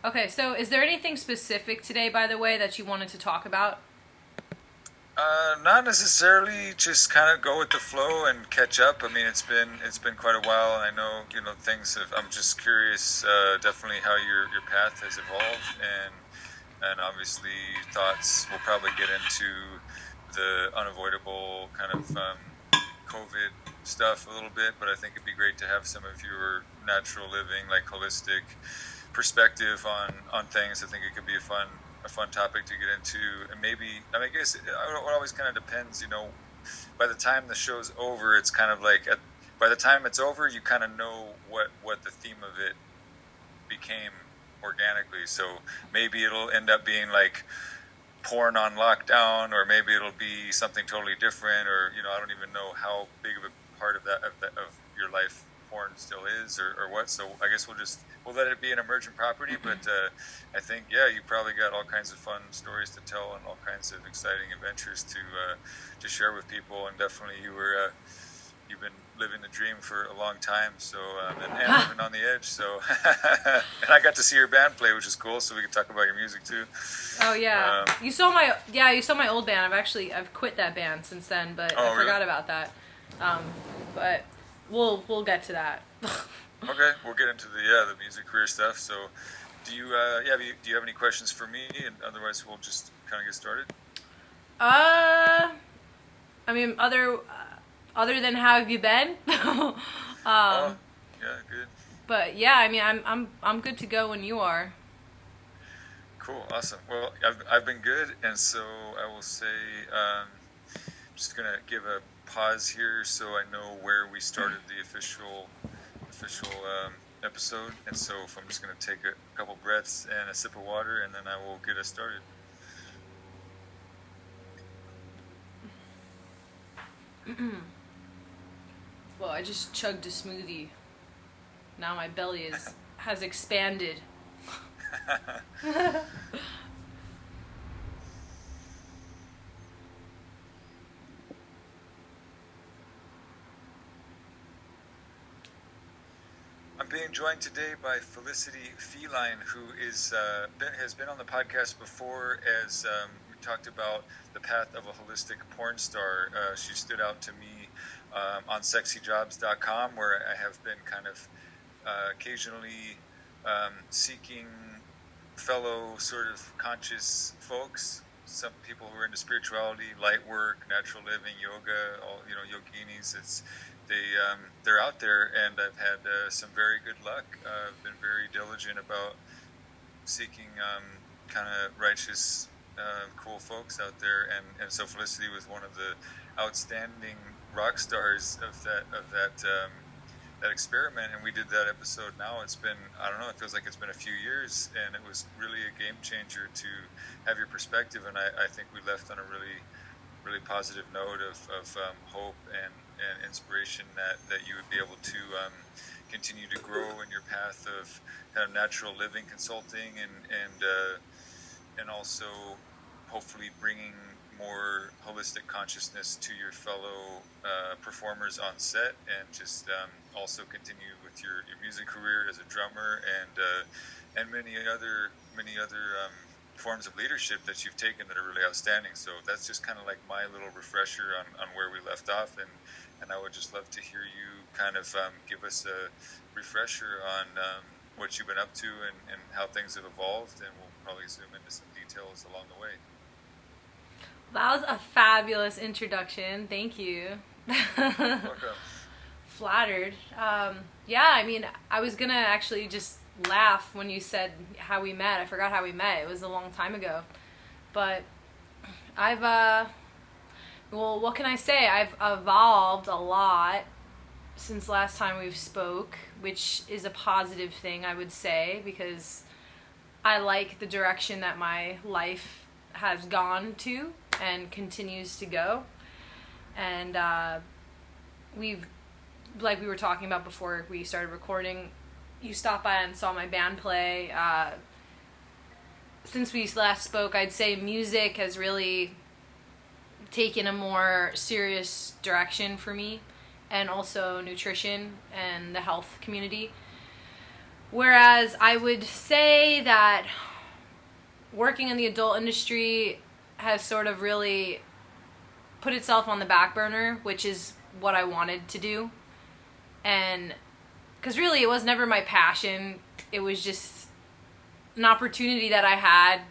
Okay, so is there anything specific today, by the way, that you wanted to talk about? Not necessarily. Just kind of go with the flow and catch up. I mean, it's been quite a while, and I know things have. I'm just curious, definitely how your path has evolved, and obviously thoughts. We'll probably get into the unavoidable kind of COVID stuff a little bit, but I think it'd be great to have some of your natural living, like holistic perspective on things. I think it could be a fun topic to get into, and maybe I guess it always kind of depends. By the time the show's over, it's kind of like by the time it's over, you kind of know what the theme of it became organically. So maybe it'll end up being like porn on lockdown, or maybe it'll be something totally different, or I don't even know how big of a part of your life porn still is, or what. So I guess we'll let it be an emergent property, but I think, yeah, you probably got all kinds of fun stories to tell and all kinds of exciting adventures to share with people, and definitely you've been living the dream for a long time, so and living on the edge. So and I got to see your band play, which is cool. So we can talk about your music too. Oh yeah, Um, you saw my old band. I've quit that band since then, but I oh, really? forgot about that. Um, but we'll get to that. Okay, we'll get into the music career stuff. So, do you do you have any questions for me? And otherwise, we'll just kind of get started. uh, I mean, other than how have you been? Oh, um, yeah, good, but yeah, I mean, I'm good to go when you are. cool, awesome. Well, I've been good, and so I will say, just gonna give a pause here so I know where we started the official episode. And so, if I'm just gonna take a couple breaths and a sip of water, and then I will get us started. Well, I just chugged a smoothie. Now my belly is has expanded. I'm being joined today by Felicity Feline, who has been on the podcast before, as we talked about the path of a holistic porn star. She stood out to me on sexyjobs.com, where I have been kind of occasionally seeking fellow sort of conscious folks, some people who are into spirituality, light work, natural living, yoga, all yoginis. They're out there, and I've had some very good luck. I've been very diligent about seeking kind of righteous, cool folks out there, and so Felicity was one of the outstanding rock stars of that experiment, and we did that episode. Now it's been, I don't know, it feels like it's been a few years, and it was really a game changer to have your perspective, and I think we left on a really positive note of hope and inspiration that you would be able to continue to grow in your path of kind of natural living consulting, and also hopefully bringing more holistic consciousness to your fellow performers on set, and just also continue with your music career as a drummer, and many other forms of leadership that you've taken that are really outstanding. So that's just kind of like my little refresher on where we left off, and I would just love to hear you kind of give us a refresher on what you've been up to, and how things have evolved, and we'll probably zoom into some details along the way. That was a fabulous introduction. Thank you. Welcome. Flattered. Yeah, I mean, I was gonna actually just laugh when you said how we met. I forgot how we met. It was a long time ago. But I've, well, what can I say? I've evolved a lot since last time we've spoke, which is a positive thing, I would say, because I like the direction that my life has gone to and continues to go. And we've, like we were talking about before we started recording, you stopped by and saw my band play. Since we last spoke, I'd say music has really taken a more serious direction for me, and also nutrition and the health community. Whereas I would say that working in the adult industry has sort of really put itself on the back burner, which is what I wanted to do. And because really it was never my passion, it was just an opportunity that I had,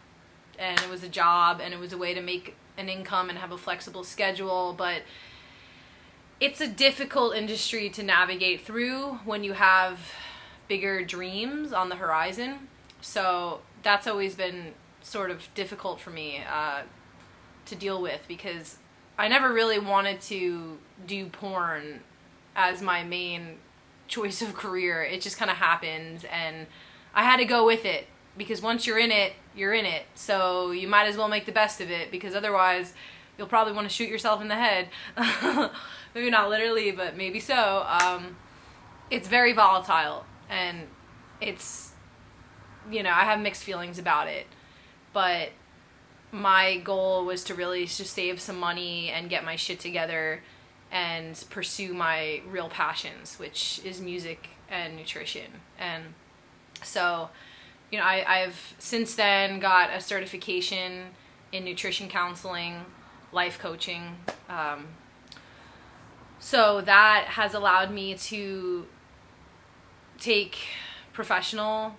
and it was a job, and it was a way to make an income and have a flexible schedule. But it's a difficult industry to navigate through when you have bigger dreams on the horizon. So that's always been sort of difficult for me to deal with, because I never really wanted to do porn as my main choice of career. It just kind of happened, and I had to go with it, because once you're in it, you're in it. So you might as well make the best of it, because otherwise you'll probably want to shoot yourself in the head. Maybe not literally, but maybe so. It's very volatile, and it's, I have mixed feelings about it. But my goal was to really just save some money and get my shit together and pursue my real passions, which is music and nutrition. And so, I've since then got a certification in nutrition counseling, life coaching. So that has allowed me to take professional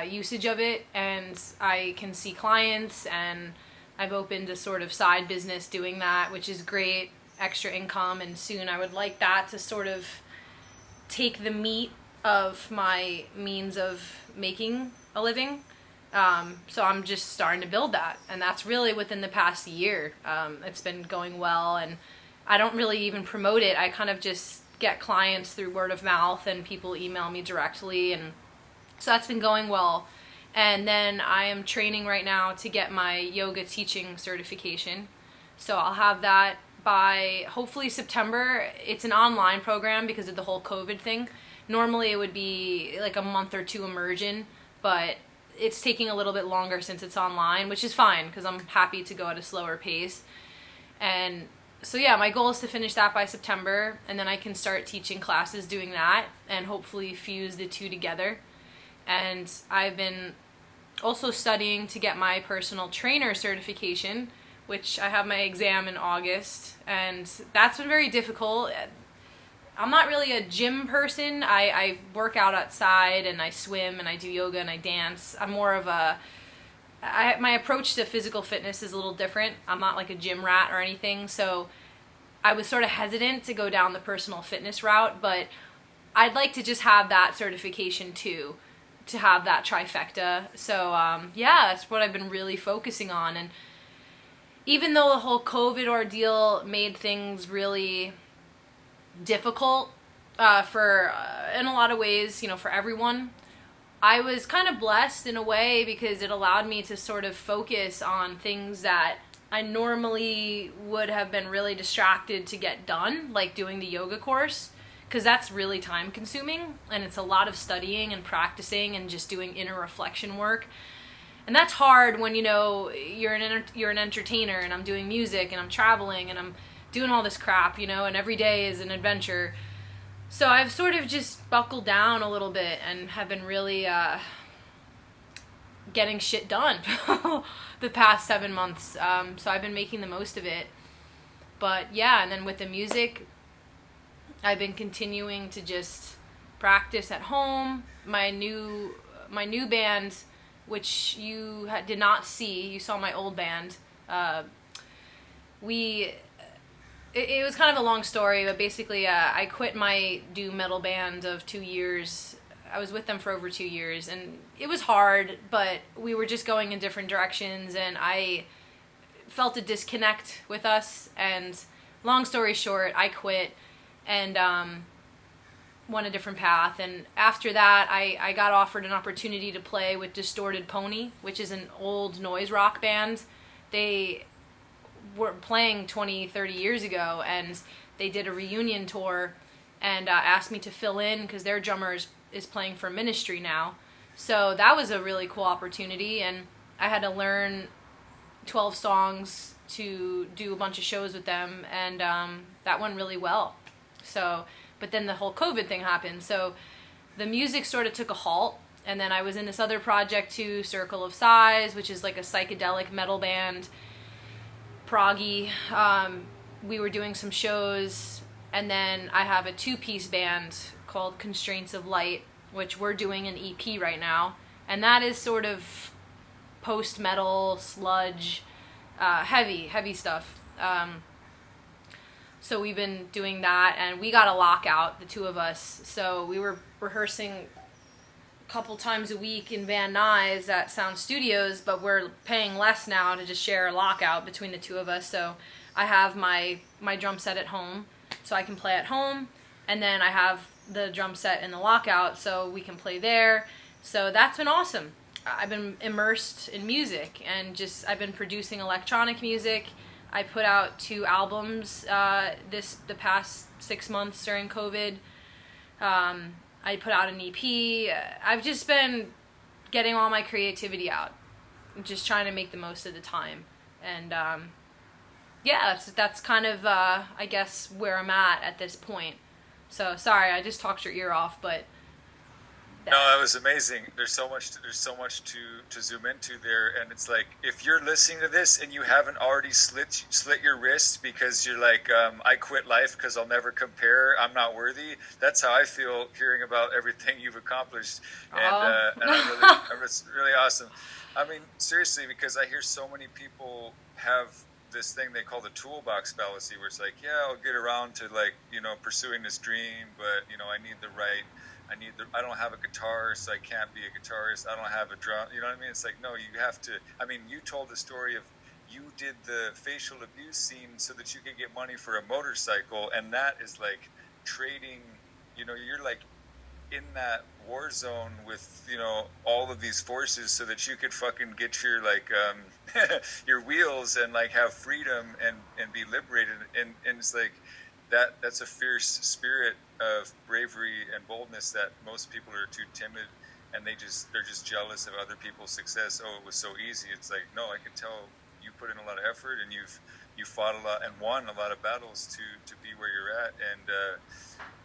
usage of it, and I can see clients, and I've opened a sort of side business doing that, which is great, extra income, and soon I would like that to sort of take the meat of my means of making a living. So I'm just starting to build that, and that's really within the past year. It's been going well, and I don't really even promote it. I kind of just get clients through word of mouth, and people email me directly, and so that's been going well. And then I am training right now to get my yoga teaching certification. So I'll have that by hopefully September. It's an online program because of the whole COVID thing. Normally it would be like a month or two immersion, but it's taking a little bit longer since it's online, which is fine because I'm happy to go at a slower pace. And so yeah, my goal is to finish that by September, and then I can start teaching classes doing that and hopefully fuse the two together. And I've been also studying to get my personal trainer certification, which I have my exam in August, and that's been very difficult. I'm not really a gym person. I work out outside, and I swim, and I do yoga, and I dance. I'm more of my approach to physical fitness is a little different. I'm not like a gym rat or anything, so I was sort of hesitant to go down the personal fitness route, but I'd like to just have that certification too, to have that trifecta. So yeah, that's what I've been really focusing on. And even though the whole COVID ordeal made things really difficult in a lot of ways, for everyone, I was kind of blessed in a way because it allowed me to sort of focus on things that I normally would have been really distracted to get done, like doing the yoga course, because that's really time consuming, and it's a lot of studying and practicing and just doing inner reflection work. And that's hard when you're an entertainer, and I'm doing music, and I'm traveling, and I'm doing all this crap, and every day is an adventure. So I've sort of just buckled down a little bit and have been really getting shit done the past 7 months. So I've been making the most of it. But yeah, and then with the music, I've been continuing to just practice at home. My new band, which you did not see, you saw my old band. It was kind of a long story, but basically I quit my doom metal band of 2 years. I was with them for over 2 years, and it was hard, but we were just going in different directions, and I felt a disconnect with us, and long story short, I quit and went a different path. And after that, I got offered an opportunity to play with Distorted Pony, which is an old noise rock band. They were playing 20, 30 years ago, and they did a reunion tour and asked me to fill in because their drummer is playing for Ministry now. So that was a really cool opportunity, and I had to learn 12 songs to do a bunch of shows with them, and that went really well. So, but then the whole COVID thing happened, so the music sort of took a halt. And then I was in this other project too, Circle of Size, which is like a psychedelic metal band, proggy. We were doing some shows, and then I have a 2-piece band called Constraints of Light, which we're doing an EP right now. And that is sort of post-metal, sludge, heavy stuff. So we've been doing that, and we got a lockout, the two of us. So we were rehearsing couple times a week in Van Nuys at Sound Studios, but we're paying less now to just share a lockout between the two of us. So I have my drum set at home, so I can play at home, and then I have the drum set in the lockout, so we can play there. So that's been awesome. I've been immersed in music, and I've been producing electronic music. I put out 2 albums the past 6 months during COVID. I put out an EP. I've just been getting all my creativity out, just trying to make the most of the time. And yeah, that's kind of I guess where I'm at this point. So sorry, I just talked your ear off, but no, that was amazing. There's so much to zoom into there, and it's like, if you're listening to this and you haven't already slit your wrist because you're like, I quit life because I'll never compare, I'm not worthy. That's how I feel hearing about everything you've accomplished, and it's really awesome. I mean, seriously, because I hear so many people have this thing they call the toolbox fallacy, where it's like, yeah, I'll get around to pursuing this dream, but I don't have a guitar, so I can't be a guitarist. I don't have a drum. You know what I mean? It's like, no, you have to. I mean, you told the story of you did the facial abuse scene so that you could get money for a motorcycle, and that is like trading. You're like in that war zone with all of these forces so that you could fucking get your your wheels and like have freedom and be liberated. And it's like that's a fierce spirit of bravery and boldness that most people are too timid, and they're just jealous of other people's success. Oh, it was so easy. It's like, no, I can tell you put in a lot of effort, and you fought a lot and won a lot of battles to be where you're at.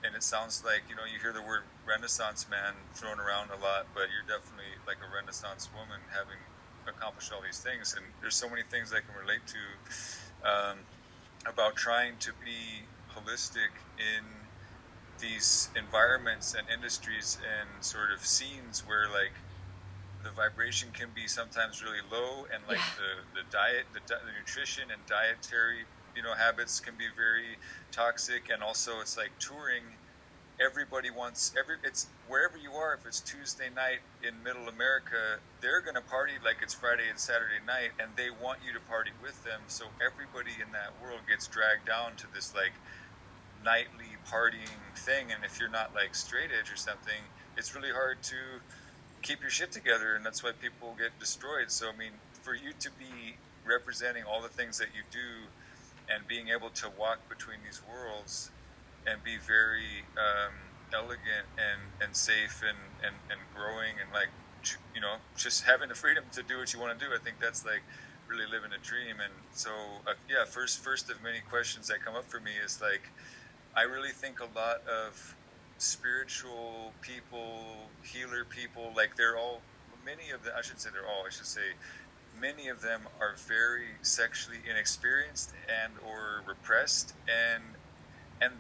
And it sounds like you hear the word Renaissance man thrown around a lot, but you're definitely like a Renaissance woman, having accomplished all these things. And there's so many things I can relate to about trying to be holistic in these environments and industries and sort of scenes where like the vibration can be sometimes really low, and like the diet, the nutrition and dietary habits can be very toxic. And also it's like touring, everybody wants it's wherever you are. If it's Tuesday night in middle America, they're going to party like it's Friday and Saturday night, and they want you to party with them. So everybody in that world gets dragged down to this like nightly partying thing. And if you're not like straight edge or something, it's really hard to keep your shit together, and that's why people get destroyed. So I mean, for you to be representing all the things that you do and being able to walk between these worlds and be very elegant and safe and growing, and like just having the freedom to do what you want to do, I think that's like really living a dream. And so first of many questions that come up for me is like, I really think a lot of spiritual people, healer people, like many of them, I should say many of them are very sexually inexperienced and or repressed, and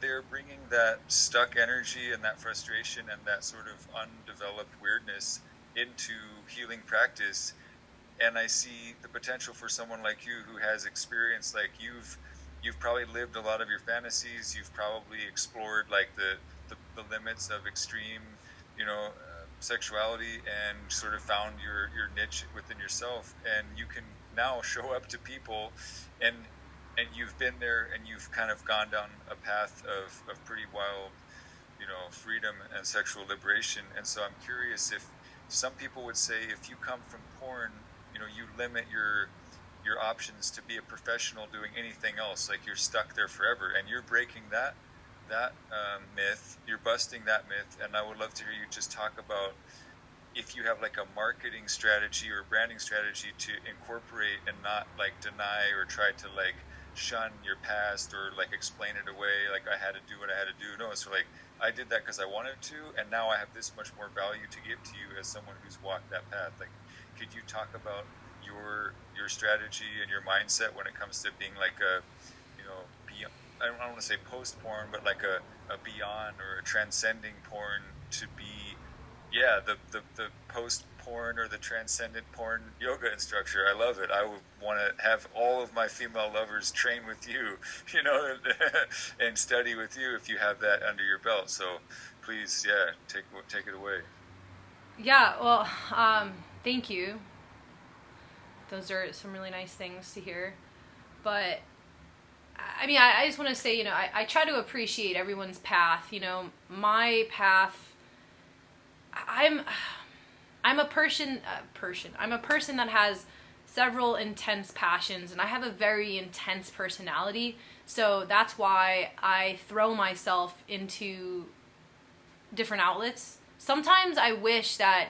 they're bringing that stuck energy and that frustration and that sort of undeveloped weirdness into healing practice. And I see the potential for someone like you who has experience, like you've probably lived a lot of your fantasies. You've probably explored like the limits of extreme, sexuality, and sort of found your niche within yourself. And you can now show up to people, and you've been there, and you've kind of gone down a path of pretty wild, freedom and sexual liberation. And so I'm curious if some people would say, if you come from porn, you limit your options to be a professional doing anything else. Like you're stuck there forever, and you're breaking that myth. You're busting that myth. And I would love to hear you just talk about if you have like a marketing strategy or branding strategy to incorporate and not like deny or try to like shun your past or like explain it away, like I had to do what I had to do. No, it's like I did that because I wanted to, and now I have this much more value to give to you as someone who's walked that path. Like, could you talk about your strategy and your mindset when it comes to being like a, beyond, I don't want to say post porn, but like a beyond or a transcending porn to be, yeah, the post porn or the transcendent porn yoga instructor. I love it. I would want to have all of my female lovers train with you, and study with you if you have that under your belt. So please, yeah, take it away. Yeah, well, thank you. Those are some really nice things to hear. But I mean, I just want to say, I try to appreciate everyone's path. My path, I'm a person. I'm a person that has several intense passions, and I have a very intense personality. So that's why I throw myself into different outlets. Sometimes I wish that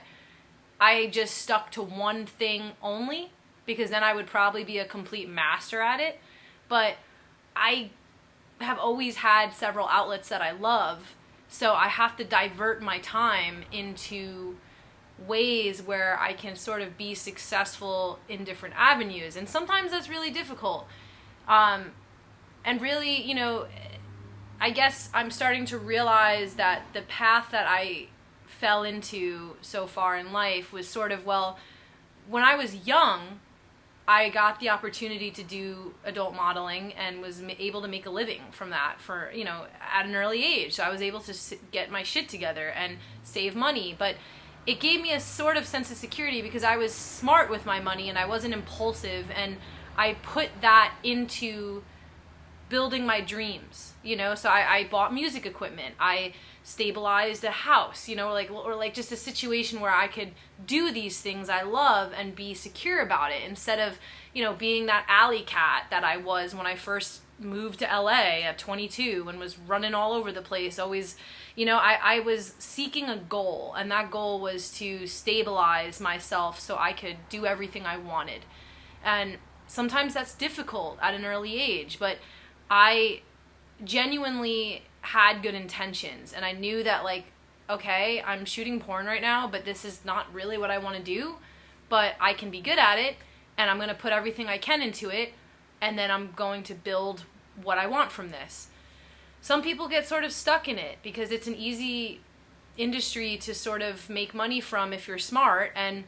I just stuck to one thing only, because then I would probably be a complete master at it. But I have always had several outlets that I love, so I have to divert my time into ways where I can sort of be successful in different avenues. And sometimes that's really difficult. And really, I guess I'm starting to realize that the path that I fell into so far in life was sort of, well, when I was young, I got the opportunity to do adult modeling and was able to make a living from that for, at an early age. So I was able to get my shit together and save money. But it gave me a sort of sense of security because I was smart with my money and I wasn't impulsive. And I put that into building my dreams, So I bought music equipment. I stabilized a house, or just a situation where I could do these things I love and be secure about it, instead of, being that alley cat that I was when I first moved to LA at 22 and was running all over the place. Always, I was seeking a goal, and that goal was to stabilize myself so I could do everything I wanted. And sometimes that's difficult at an early age, but I genuinely had good intentions, and I knew that, like, okay, I'm shooting porn right now, but this is not really what I want to do, but I can be good at it, and I'm going to put everything I can into it, and then I'm going to build what I want from this. Some people get sort of stuck in it because it's an easy industry to sort of make money from if you're smart, and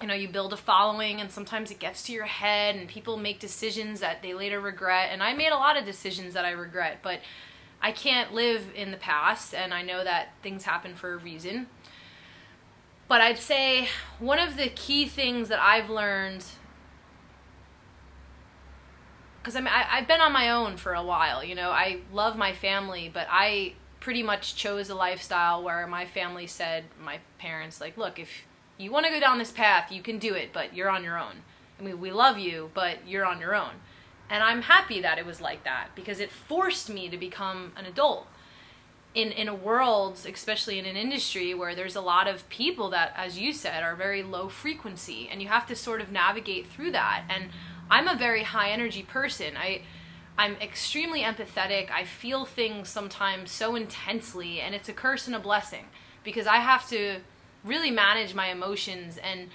you build a following, and sometimes it gets to your head and people make decisions that they later regret. And I made a lot of decisions that I regret, but I can't live in the past, and I know that things happen for a reason. But I'd say one of the key things that I've learned, because I've been on my own for a while, I love my family, but I pretty much chose a lifestyle where my family said, my parents, like, look, if you want to go down this path, you can do it, but you're on your own. I mean, we love you, but you're on your own. And I'm happy that it was like that, because it forced me to become an adult in a world, especially in an industry where there's a lot of people that, as you said, are very low frequency, and you have to sort of navigate through that. And I'm a very high energy person. I'm extremely empathetic. I feel things sometimes so intensely, and it's a curse and a blessing, because I have to really manage my emotions and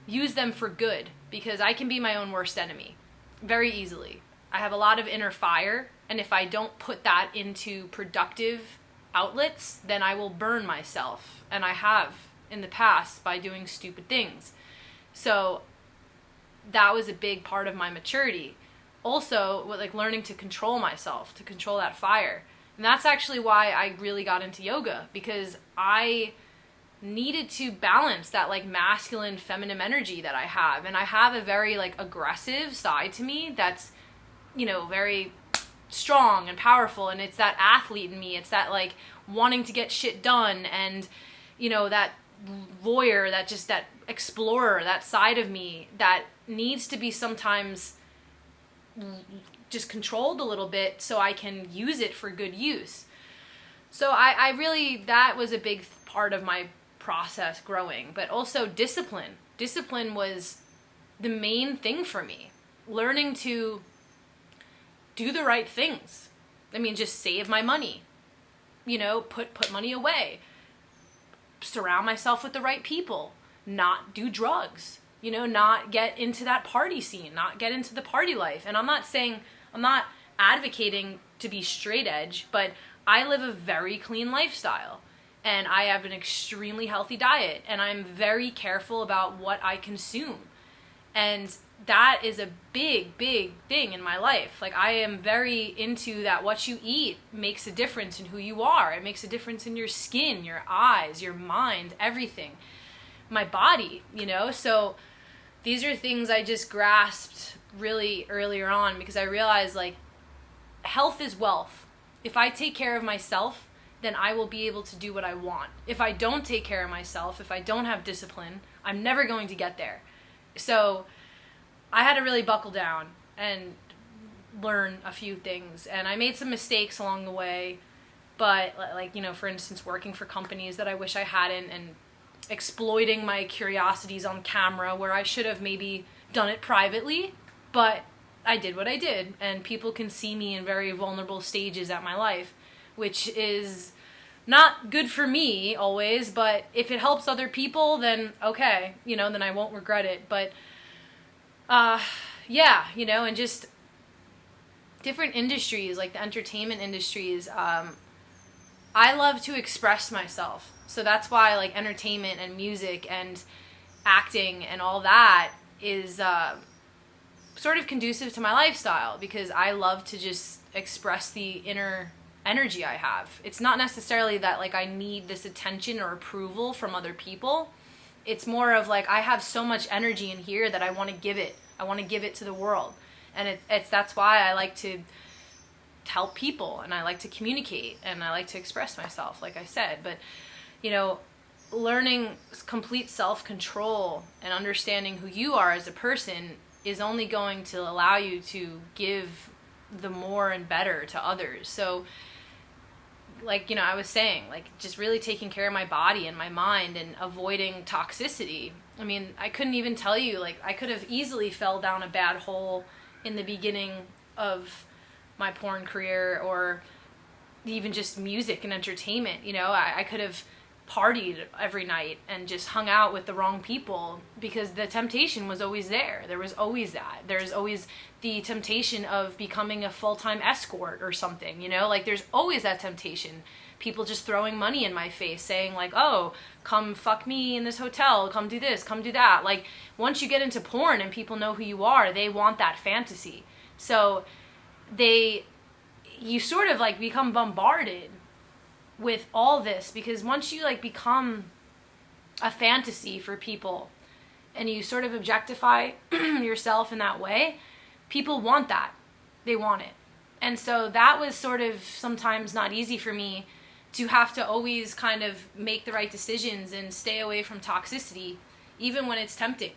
use them for good, because I can be my own worst enemy very easily. I have a lot of inner fire, and if I don't put that into productive outlets, then I will burn myself, and I have in the past by doing stupid things. So that was a big part of my maturity. Also, like, learning to control myself, to control that fire. And that's actually why I really got into yoga, because I needed to balance that, like, masculine feminine energy that I have. And I have a very, like, aggressive side to me that's, very strong and powerful, and it's that athlete in me. It's that, like, wanting to get shit done, and that voyeur, that explorer, that side of me that needs to be sometimes just controlled a little bit so I can use it for good use. So I really, that was a big part of my process growing. But also discipline. Discipline was the main thing for me. Learning to do the right things. I mean, just save my money. put money away, surround myself with the right people, not do drugs, not get into that party scene, not get into the party life. And I'm not advocating to be straight edge, but I live a very clean lifestyle, and I have an extremely healthy diet, and I'm very careful about what I consume. And that is a big, big thing in my life. Like, I am very into that. What you eat makes a difference in who you are. It makes a difference in your skin, your eyes, your mind, everything. My body, So these are things I just grasped really earlier on, because I realized, like, health is wealth. If I take care of myself, then I will be able to do what I want. If I don't take care of myself, if I don't have discipline, I'm never going to get there. So I had to really buckle down and learn a few things. And I made some mistakes along the way, but like, for instance, working for companies that I wish I hadn't, and exploiting my curiosities on camera where I should have maybe done it privately, but I did what I did, and people can see me in very vulnerable stages at my life, which is not good for me always, but if it helps other people, then okay, then I won't regret it. But and just different industries, like the entertainment industries, I love to express myself. So that's why, like, entertainment and music and acting and all that is sort of conducive to my lifestyle, because I love to just express the inner energy I have. It's not necessarily that, like, I need this attention or approval from other people. It's more of, like, I have so much energy in here that I want to give it. I want to give it to the world. And that's why I like to help people, and I like to communicate, and I like to express myself, like I said. But, learning complete self-control and understanding who you are as a person is only going to allow you to give the more and better to others. So, like, I was saying, like, just really taking care of my body and my mind and avoiding toxicity. I mean, I couldn't even tell you, like, I could have easily fell down a bad hole in the beginning of my porn career, or even just music and entertainment. I could have partied every night and just hung out with the wrong people, because the temptation was always there. There was always that. There's always the temptation of becoming a full-time escort or something, like, there's always that temptation. People just throwing money in my face, saying, like, oh, come fuck me in this hotel, come do this, come do that. Like, once you get into porn and people know who you are, they want that fantasy. So you sort of, like, become bombarded with all this, because once you, like, become a fantasy for people and you sort of objectify yourself in that way, people want that. They want it. And so that was sort of sometimes not easy for me, to have to always kind of make the right decisions and stay away from toxicity, even when it's tempting.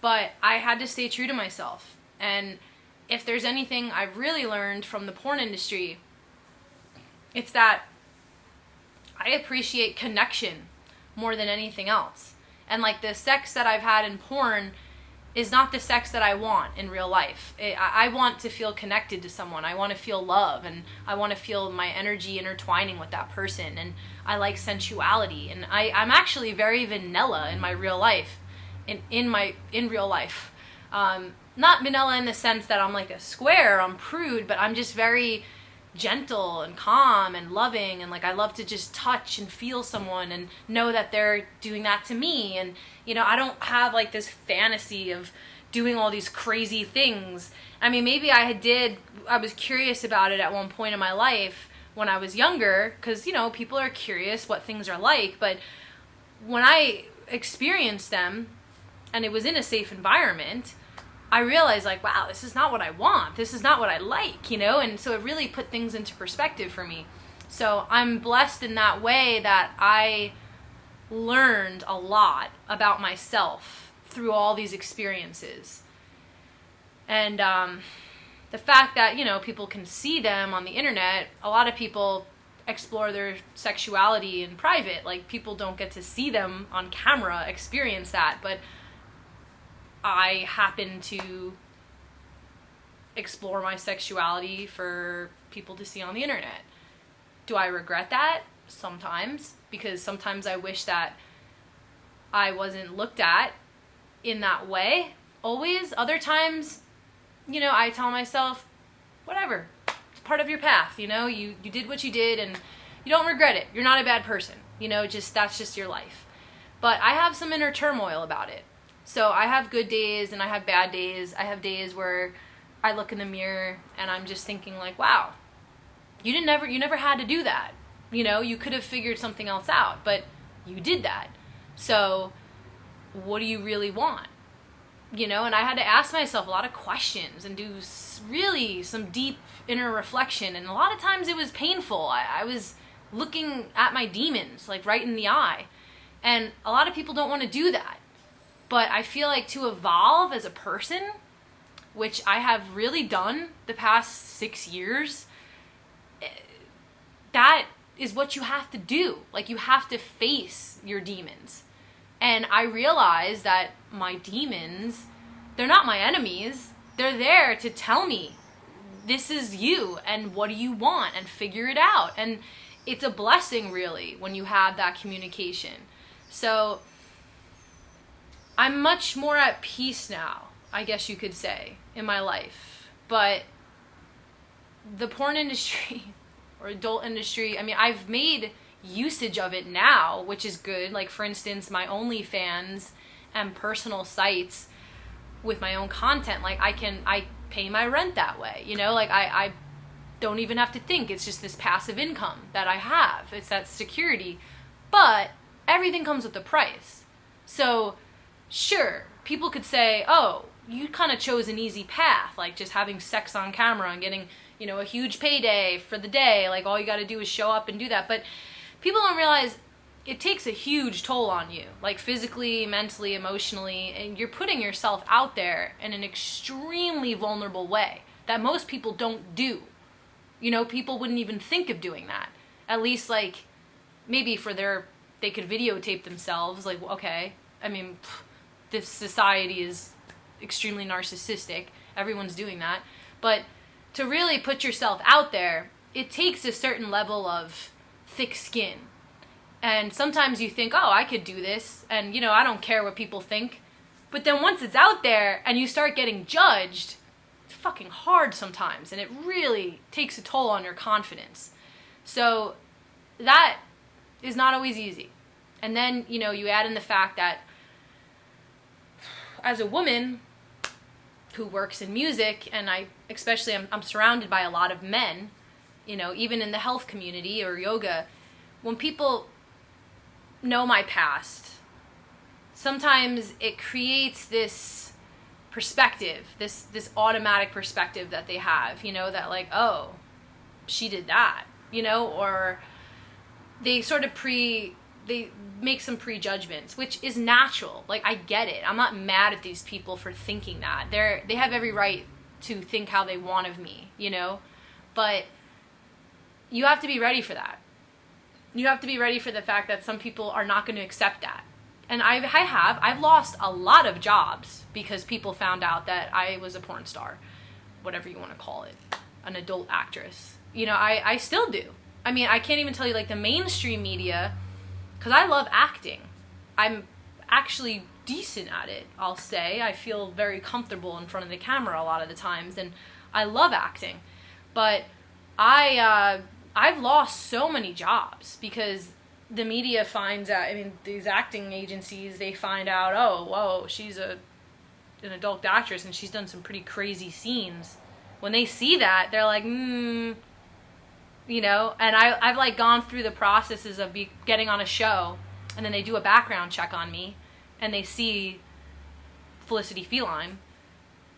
But I had to stay true to myself. And if there's anything I've really learned from the porn industry, it's that I appreciate connection more than anything else. And, like, the sex that I've had in porn is not the sex that I want in real life. I want to feel connected to someone. I want to feel love, and I want to feel my energy intertwining with that person. And I like sensuality. And I'm actually very vanilla in my real life. In real life. Not vanilla in the sense that I'm like a square, I'm prude, but I'm just very gentle and calm and loving, and, like, I love to just touch and feel someone and know that they're doing that to me. And I don't have, like, this fantasy of doing all these crazy things. I mean, maybe I was curious about it at one point in my life when I was younger, because people are curious what things are like. But when I experienced them and it was in a safe environment, I realized, like, wow, this is not what I want. This is not what I like, and so it really put things into perspective for me. So I'm blessed in that way, that I learned a lot about myself through all these experiences. And the fact that, people can see them on the internet, a lot of people explore their sexuality in private. Like, people don't get to see them on camera, experience that, but I happen to explore my sexuality for people to see on the internet. Do I regret that? Sometimes, because sometimes I wish that I wasn't looked at in that way always. Other times, you know, I tell myself, whatever, it's part of your path, you know, you did what you did and you don't regret it. You're not a bad person, you know, that's just your life. But I have some inner turmoil about it. So I have good days and I have bad days. I have days where I look in the mirror and I'm just thinking like, wow, you never had to do that. You know, you could have figured something else out, but you did that. So what do you really want? You know, and I had to ask myself a lot of questions and do really some deep inner reflection. And a lot of times it was painful. I was looking at my demons, like right in the eye. And a lot of people don't want to do that. But I feel like to evolve as a person, which I have really done the past 6 years, that is what you have to do. Like, you have to face your demons. And I realized that my demons, they're not my enemies. They're there to tell me, this is you, and what do you want, and figure it out. And it's a blessing, really, when you have that communication. So I'm much more at peace now, I guess you could say, in my life. But the porn industry or adult industry, I mean, I've made usage of it now, which is good. Like, for instance, my OnlyFans and personal sites with my own content, like I pay my rent that way, you know, like I don't even have to think. It's just this passive income that I have. It's that security. But everything comes with a price. So sure, people could say, oh, you kind of chose an easy path, like just having sex on camera and getting, you know, a huge payday for the day. Like, all you got to do is show up and do that. But people don't realize it takes a huge toll on you, like physically, mentally, emotionally, and you're putting yourself out there in an extremely vulnerable way that most people don't do. You know, people wouldn't even think of doing that. At least, like, maybe they could videotape themselves, like, okay, I mean, this society is extremely narcissistic. Everyone's doing that. But to really put yourself out there, it takes a certain level of thick skin. And sometimes you think, oh, I could do this, and, you know, I don't care what people think. But then once it's out there and you start getting judged, it's fucking hard sometimes, and it really takes a toll on your confidence. So that is not always easy. And then, you know, you add in the fact that as a woman who works in music, and I'm surrounded by a lot of men, you know, even in the health community or yoga, when people know my past, sometimes it creates this perspective, this automatic perspective that they have, you know, that like, oh, she did that, you know, or they sort of they make some prejudgments, which is natural. Like, I get it. I'm not mad at these people for thinking that. They have every right to think how they want of me, you know, but you have to be ready for that. You have to be ready for the fact that some people are not going to accept that. And I've lost a lot of jobs because people found out that I was a porn star, whatever you want to call it, an adult actress. You know, I still do. I mean, I can't even tell you, like, the mainstream media, because I love acting. I'm actually decent at it, I'll say. I feel very comfortable in front of the camera a lot of the times, and I love acting. But I've lost so many jobs because the media finds out, I mean, these acting agencies, they find out, oh, whoa, she's an adult actress and she's done some pretty crazy scenes. When they see that, they're like, you know, and I've like gone through the processes of getting on a show, and then they do a background check on me, and they see Felicity Feline,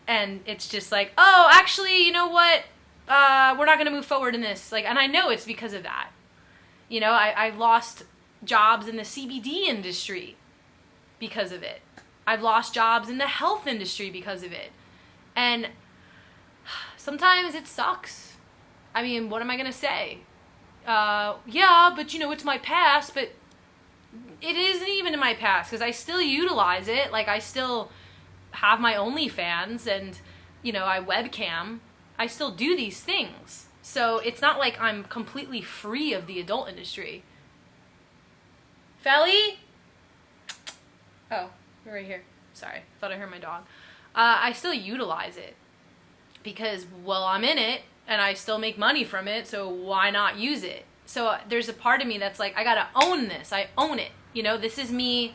and it's just like, oh, actually, you know what? We're not going to move forward in this. Like, and I know it's because of that. You know, I've lost jobs in the CBD industry because of it. I've lost jobs in the health industry because of it. And sometimes it sucks. I mean, what am I going to say? Yeah, but, you know, it's my past. But it isn't even in my past because I still utilize it. Like, I still have my OnlyFans and, you know, I webcam. I still do these things. So it's not like I'm completely free of the adult industry. Felly? Oh, you're right here. Sorry, thought I heard my dog. I still utilize it because, well, I'm in it and I still make money from it, so why not use it? So there's a part of me that's like, I gotta own this. I own it. You know, this is me.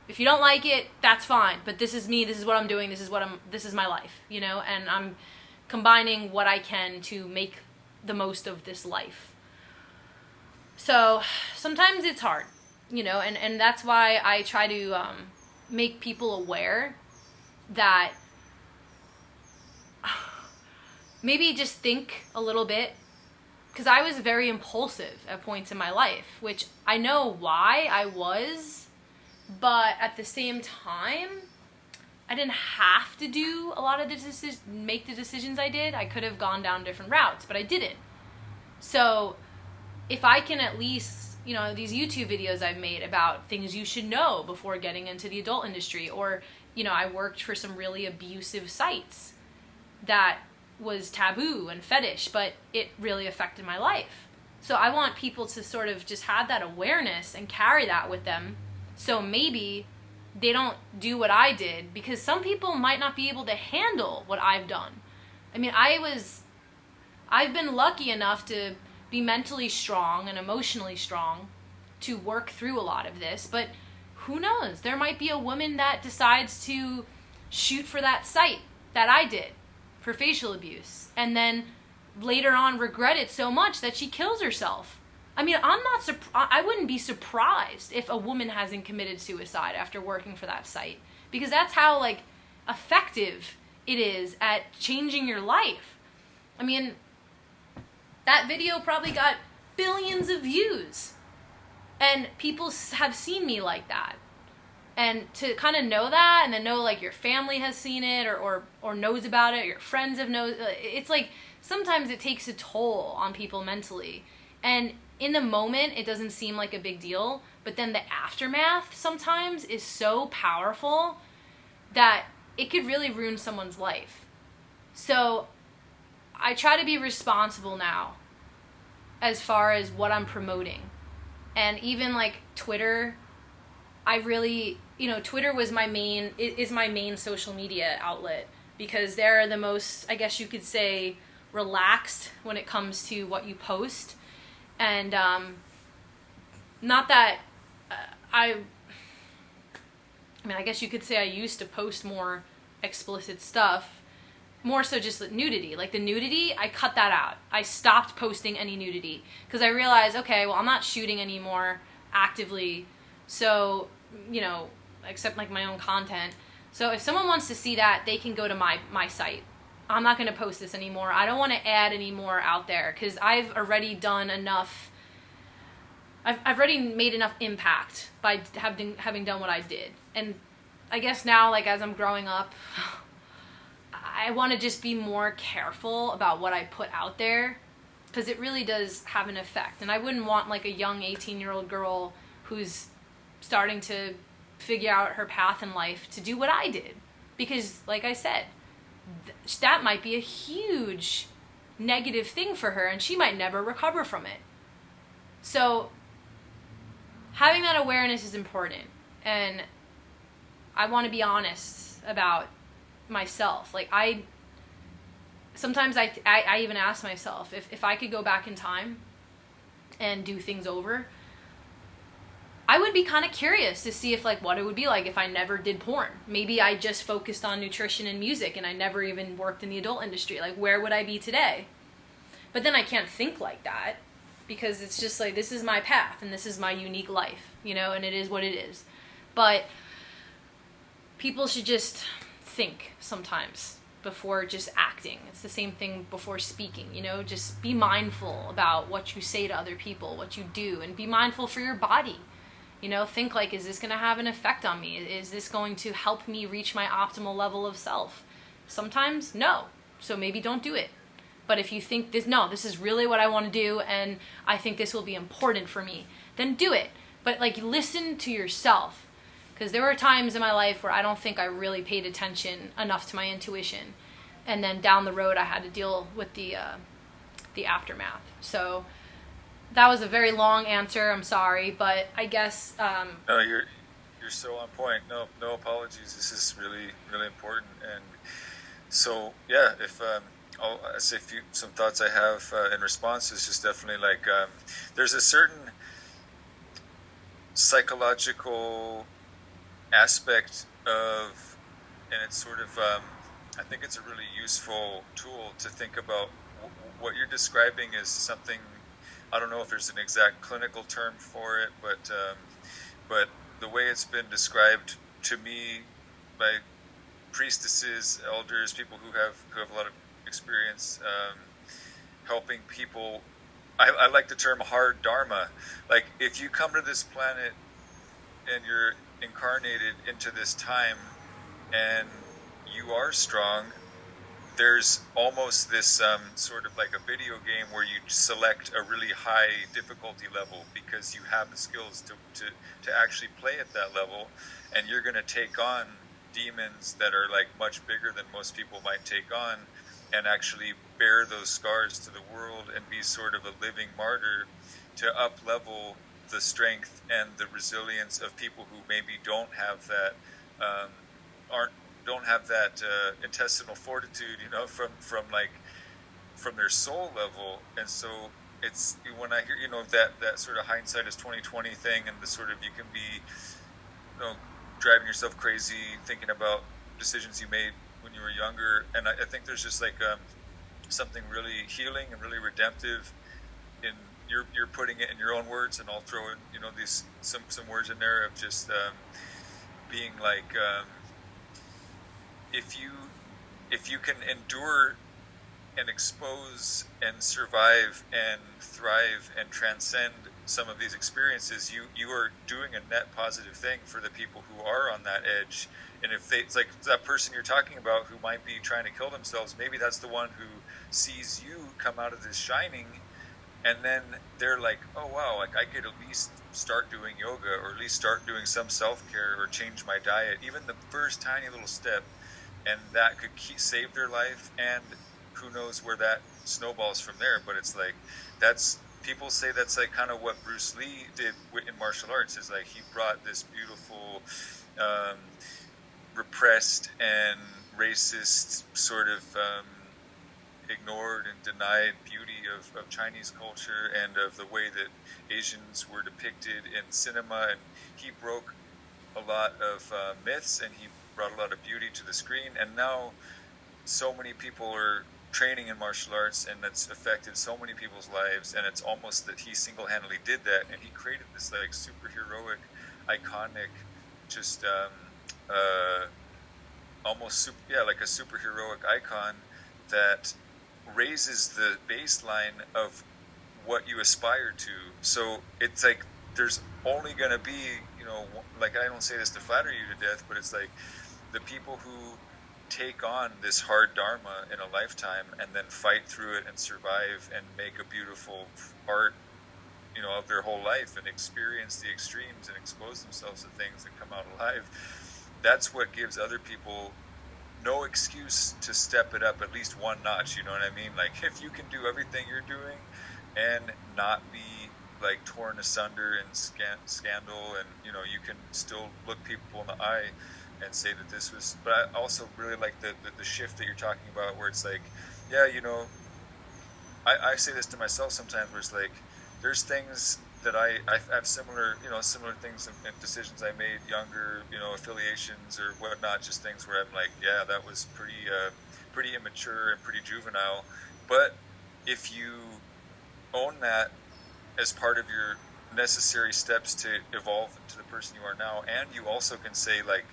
If you don't like it, that's fine. But this is me. This is what I'm doing. This is my life. You know, and I'm combining what I can to make the most of this life. So sometimes it's hard, you know, and that's why I try to make people aware that maybe just think a little bit, because I was very impulsive at points in my life, which I know why I was, but at the same time, I didn't have to do a lot of the make the decisions I did. I could have gone down different routes, but I didn't. So if I can at least, you know, these YouTube videos I've made about things you should know before getting into the adult industry, or, you know, I worked for some really abusive sites that was taboo and fetish, but it really affected my life. So I want people to sort of just have that awareness and carry that with them. So maybe they don't do what I did, because some people might not be able to handle what I've done. I mean, I've been lucky enough to be mentally strong and emotionally strong to work through a lot of this, but who knows? There might be a woman that decides to shoot for that site that I did for facial abuse, and then later on regret it so much that she kills herself. I mean, I wouldn't be surprised if a woman hasn't committed suicide after working for that site, because that's how, like, effective it is at changing your life. I mean, that video probably got billions of views, and people have seen me like that. And to kind of know that, and then know, like, your family has seen it, or knows about it, your friends have known, it's like, sometimes it takes a toll on people mentally. And in the moment, it doesn't seem like a big deal, but then the aftermath sometimes is so powerful that it could really ruin someone's life. So I try to be responsible now as far as what I'm promoting. And even, like, Twitter, I really, you know, Twitter is my main social media outlet, because they're the most, I guess you could say, relaxed when it comes to what you post. And not that I mean, I guess you could say I used to post more explicit stuff, more so just nudity. Like the nudity, I cut that out. I stopped posting any nudity because I realized, okay, well, I'm not shooting anymore actively, so, you know, except like my own content. So if someone wants to see that, they can go to my site. I'm not going to post this anymore. I don't want to add any more out there because I've already done enough. I've already made enough impact by having done what I did. And I guess now, like, as I'm growing up, I want to just be more careful about what I put out there, because it really does have an effect. And I wouldn't want, like, a young 18-year-old girl who's starting to figure out her path in life to do what I did, because, like I said, that might be a huge negative thing for her, and she might never recover from it. So having that awareness is important, and I want to be honest about myself. Like, sometimes I even ask myself if I could go back in time and do things over, I would be kind of curious to see if, like, what it would be like if I never did porn. Maybe I just focused on nutrition and music and I never even worked in the adult industry. Like, where would I be today? But then I can't think like that, because it's just like, this is my path and this is my unique life, you know, and it is what it is. But people should just think sometimes before just acting. It's the same thing before speaking, you know, just be mindful about what you say to other people, what you do, and be mindful for your body. You know, think like, is this going to have an effect on me? Is this going to help me reach my optimal level of self? Sometimes, no. So maybe don't do it. But if you think this is really what I want to do, and I think this will be important for me, then do it. But, like, listen to yourself. Because there were times in my life where I don't think I really paid attention enough to my intuition. And then down the road, I had to deal with the the aftermath. So that was a very long answer. I'm sorry, but I guess no, you're so on point. No apologies. This is really really important. And so yeah, if I'll say some thoughts I have in response is just definitely like there's a certain psychological aspect of, and it's sort of I think it's a really useful tool to think about what you're describing is something. I don't know if there's an exact clinical term for it, but the way it's been described to me by priestesses, elders, people who have a lot of experience helping people. I like the term hard dharma. Like if you come to this planet and you're incarnated into this time and you are strong, there's almost this sort of like a video game where you select a really high difficulty level because you have the skills to actually play at that level, and you're going to take on demons that are like much bigger than most people might take on, and actually bear those scars to the world and be sort of a living martyr to up level the strength and the resilience of people who maybe don't have that don't have that intestinal fortitude, you know, from their soul level. And so it's when I hear, you know, that sort of hindsight is 2020 thing, and the sort of you can be, you know, driving yourself crazy thinking about decisions you made when you were younger. And I think there's just like something really healing and really redemptive in you're putting it in your own words, and I'll throw in, you know, these some words in there of just being like if you can endure and expose and survive and thrive and transcend some of these experiences, you are doing a net positive thing for the people who are on that edge. And if it's like that person you're talking about who might be trying to kill themselves, maybe that's the one who sees you come out of this shining, and then they're like, oh wow, like I could at least start doing yoga, or at least start doing some self-care, or change my diet, even the first tiny little step, and that could save their life. And who knows where that snowballs from there. But it's like, that's, people say that's like kind of what Bruce Lee did in martial arts, is like he brought this beautiful repressed and racist sort of ignored and denied beauty of Chinese culture and of the way that Asians were depicted in cinema, and he broke a lot of myths, and he brought a lot of beauty to the screen. And now so many people are training in martial arts, and that's affected so many people's lives, and it's almost that he single-handedly did that, and he created this like superheroic, iconic, just almost like a superheroic icon that raises the baseline of what you aspire to. So it's like there's only going to be, you know, like I don't say this to flatter you to death, but it's like the people who take on this hard dharma in a lifetime and then fight through it and survive and make a beautiful art, you know, of their whole life, and experience the extremes and expose themselves to things and come out alive. That's what gives other people no excuse to step it up at least one notch, you know what I mean? Like, if you can do everything you're doing and not be like torn asunder in scandal, and you know, you can still look people in the eye and say that this was. But I also really like the shift that you're talking about, where it's like, yeah, you know, I say this to myself sometimes, where it's like, there's things that I have similar things and decisions I made younger, you know, affiliations or whatnot, just things where I'm like, yeah, that was pretty immature and pretty juvenile. But if you own that as part of your necessary steps to evolve into the person you are now, and you also can say like,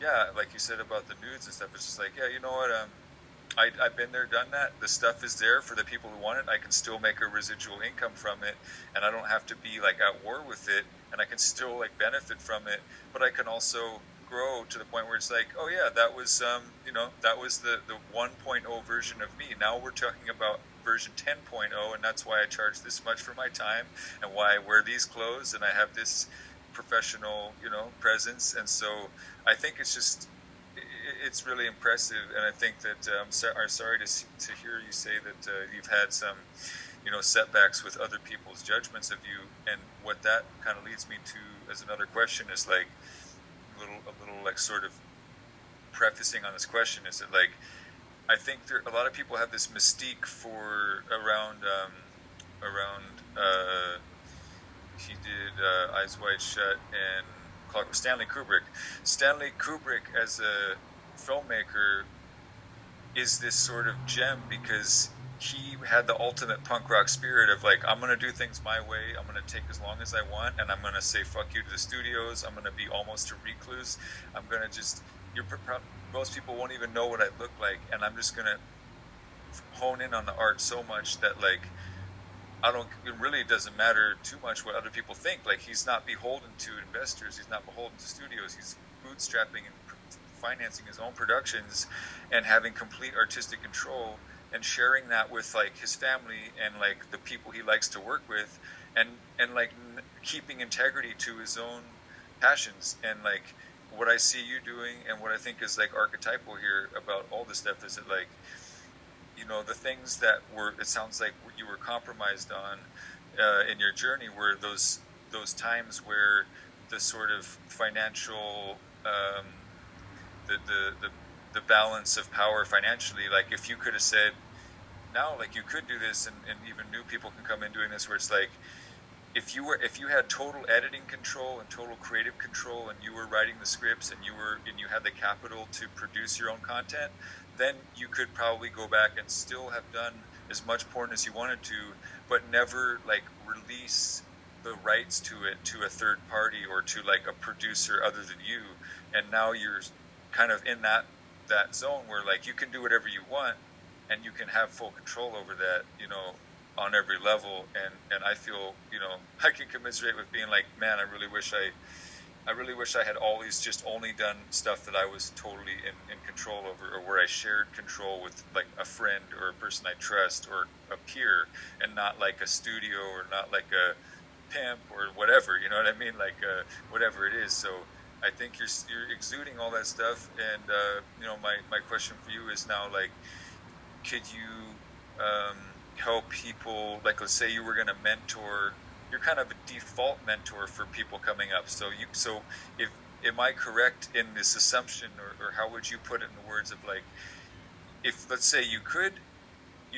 yeah, like you said about the nudes and stuff, it's just like, yeah, you know what, I've been there, done that. The stuff is there for the people who want it. I can still make a residual income from it, and I don't have to be like at war with it, and I can still like benefit from it. But I can also grow to the point where it's like, oh yeah, that was you know, that was the 1.0 version of me. Now we're talking about version 10.0, and that's why I charge this much for my time, and why I wear these clothes, and I have this professional, you know, presence. And so I think it's it's really impressive, and I think that I'm sorry to hear you say that you've had some, setbacks with other people's judgments of you. And what that kind of leads me to as another question is like a little like sort of prefacing on this question is that like I think a lot of people have this mystique for around he did Eyes Wide Shut and Stanley Kubrick. Stanley Kubrick as a filmmaker is this sort of gem because he had the ultimate punk rock spirit of like, I'm going to do things my way, I'm going to take as long as I want, and I'm going to say fuck you to the studios, I'm going to be almost a recluse, I'm going to just, most people won't even know what I look like, and I'm just going to hone in on the art so much that like, it really doesn't matter too much what other people think. Like, he's not beholden to investors, he's not beholden to studios, he's bootstrapping and financing his own productions and having complete artistic control and sharing that with like his family and like the people he likes to work with, and like keeping integrity to his own passions. And like what I see you doing and what I think is like archetypal here about all this stuff is that like, the things that it sounds like you were compromised on in your journey were those times where the sort of financial, the balance of power financially, like if you could have said, now like you could do this, and even new people can come in doing this, where it's like, if you had total editing control and total creative control, and you were writing the scripts, and you had the capital to produce your own content, then you could probably go back and still have done as much porn as you wanted to, but never like release the rights to it to a third party or to like a producer other than you. And now you're kind of in that zone where like you can do whatever you want and you can have full control over that, on every level. And I feel, I can commiserate with being like, man, I really wish I had always just only done stuff that I was totally in control over, or where I shared control with like a friend or a person I trust or a peer, and not like a studio or not like a pimp or whatever, you know what I mean? Like whatever it is. So I think you're exuding all that stuff. And, my question for you is now, like, could you help people, like let's say you were going to mentor, you're kind of a default mentor for people coming up. So if am I correct in this assumption, or how would you put it in the words of like, if let's say you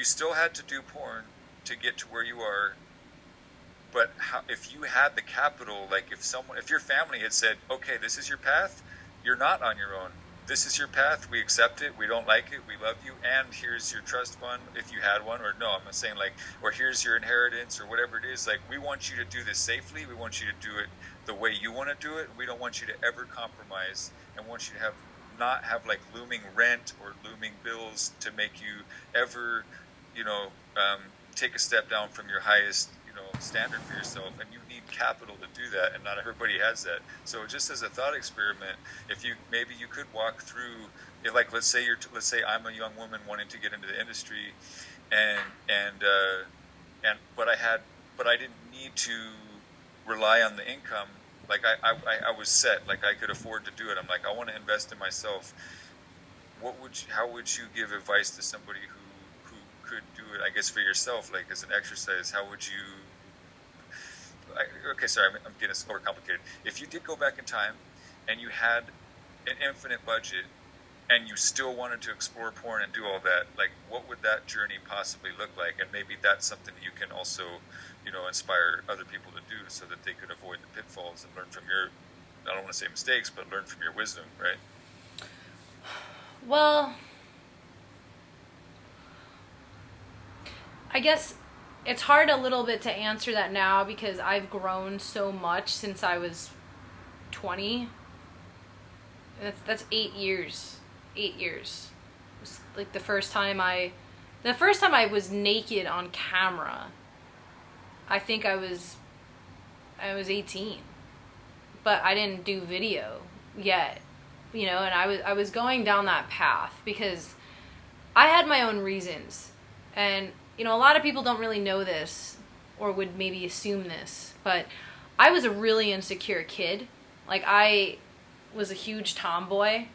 still had to do porn to get to where you are, but if you had the capital, like if your family had said, okay, this is your path, you're not on your own. This is your path. We accept it. We don't like it. We love you. And here's your trust fund, if you had one. Or no, I'm not saying like, or here's your inheritance or whatever it is. Like, we want you to do this safely. We want you to do it the way you want to do it. We don't want you to ever compromise, and want you to not have like looming rent or looming bills to make you ever, take a step down from your highest, standard for yourself. And you need capital to do that, and not everybody has that. So just as a thought experiment, if maybe you could walk through, like let's say I'm a young woman wanting to get into the industry, but I didn't need to rely on the income. Like I was set, like I could afford to do it. I'm like, I want to invest in myself. How would you give advice to somebody who could do it? I guess for yourself, like as an exercise, how would you? Okay, sorry, I'm getting overcomplicated. If you did go back in time and you had an infinite budget and you still wanted to explore porn and do all that, like what would that journey possibly look like? And maybe that's something you can also, inspire other people to do, so that they could avoid the pitfalls and learn from your, I don't want to say mistakes, but learn from your wisdom, right? Well, I guess it's hard a little bit to answer that now, because I've grown so much since I was 20. That's 8 years. 8 years. It was like the first time I was naked on camera, I think I was 18. But I didn't do video yet. And I was going down that path because I had my own reasons. And a lot of people don't really know this, or would maybe assume this, but I was a really insecure kid. Like, I was a huge tomboy,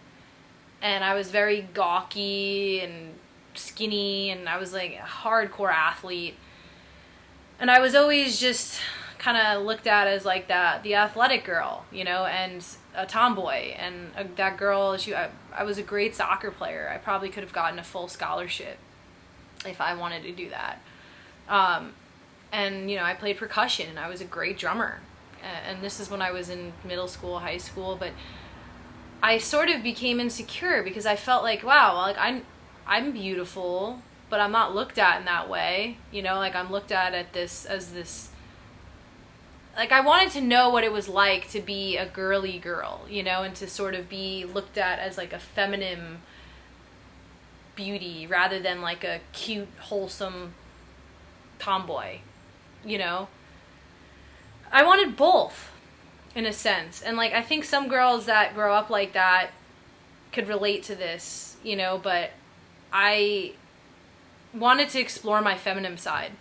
and I was very gawky and skinny, and I was like a hardcore athlete. And I was always just kind of looked at as like the athletic girl, you know, and a tomboy. And that girl, I was a great soccer player. I probably could have gotten a full scholarship if I wanted to do that. And, you know, I played percussion, and I was a great drummer. And this is when I was in middle school, high school. But I sort of became insecure because I felt like, wow, like I'm beautiful, but I'm not looked at in that way. You know, like I'm looked at as this, like I wanted to know what it was like to be a girly girl, you know, and to sort of be looked at as like a feminine beauty rather than like a cute, wholesome tomboy, you know. I wanted both, in a sense. And like I think some girls that grow up like that could relate to this, you know, but I wanted to explore my feminine side.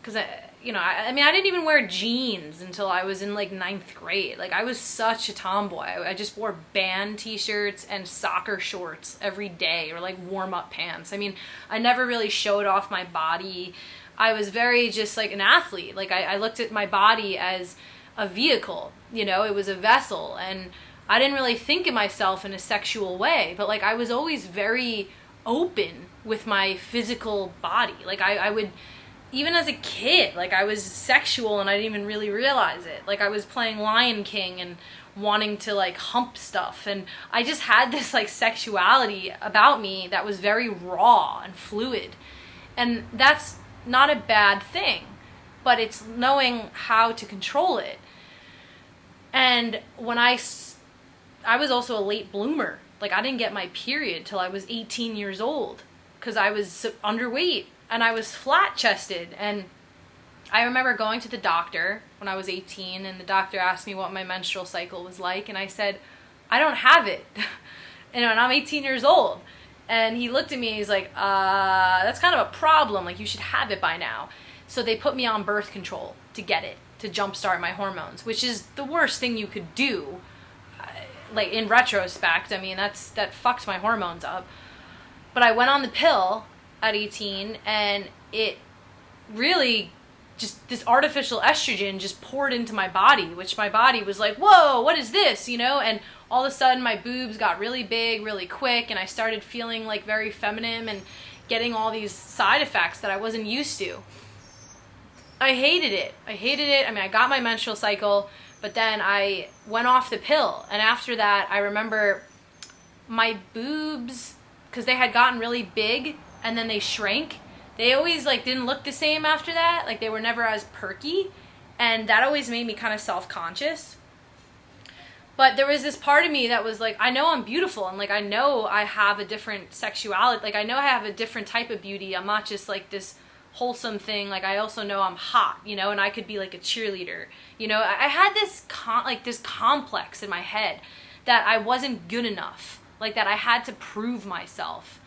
Because, I mean, I didn't even wear jeans until I was in, like, 9th grade. Like, I was such a tomboy. I just wore band t-shirts and soccer shorts every day, or, like, warm-up pants. I mean, I never really showed off my body. I was very just, like, an athlete. Like, I looked at my body as a vehicle, you know? It was a vessel, and I didn't really think of myself in a sexual way, but like I was always very open with my physical body. Like I would, even as a kid, like I was sexual and I didn't even really realize it. Like I was playing Lion King and wanting to like hump stuff, and I just had this like sexuality about me that was very raw and fluid. And that's not a bad thing, but it's knowing how to control it. And when I was also a late bloomer. Like, I didn't get my period till I was 18 years old because I was underweight and I was flat-chested. And I remember going to the doctor when I was 18, and the doctor asked me what my menstrual cycle was like, and I said, I don't have it. And I'm 18 years old. And he looked at me and he's like, that's kind of a problem. Like, you should have it by now. So they put me on birth control to get it, to jumpstart my hormones, which is the worst thing you could do. Like, in retrospect, I mean, that fucked my hormones up. But I went on the pill at 18, and it really just, this artificial estrogen just poured into my body, which my body was like, whoa, what is this, you know? And all of a sudden, my boobs got really big, really quick, and I started feeling, like, very feminine and getting all these side effects that I wasn't used to. I hated it. I mean, I got my menstrual cycle, but then I went off the pill. And after that, I remember my boobs, because they had gotten really big and then they shrank. They always like didn't look the same after that. Like they were never as perky. And that always made me kind of self-conscious. But there was this part of me that was like, I know I'm beautiful. And like, I know I have a different sexuality. Like I know I have a different type of beauty. I'm not just like this wholesome thing. Like I also know I'm hot, you know, and I could be like a cheerleader, you know. I had this this complex in my head that I wasn't good enough, like that I had to prove myself.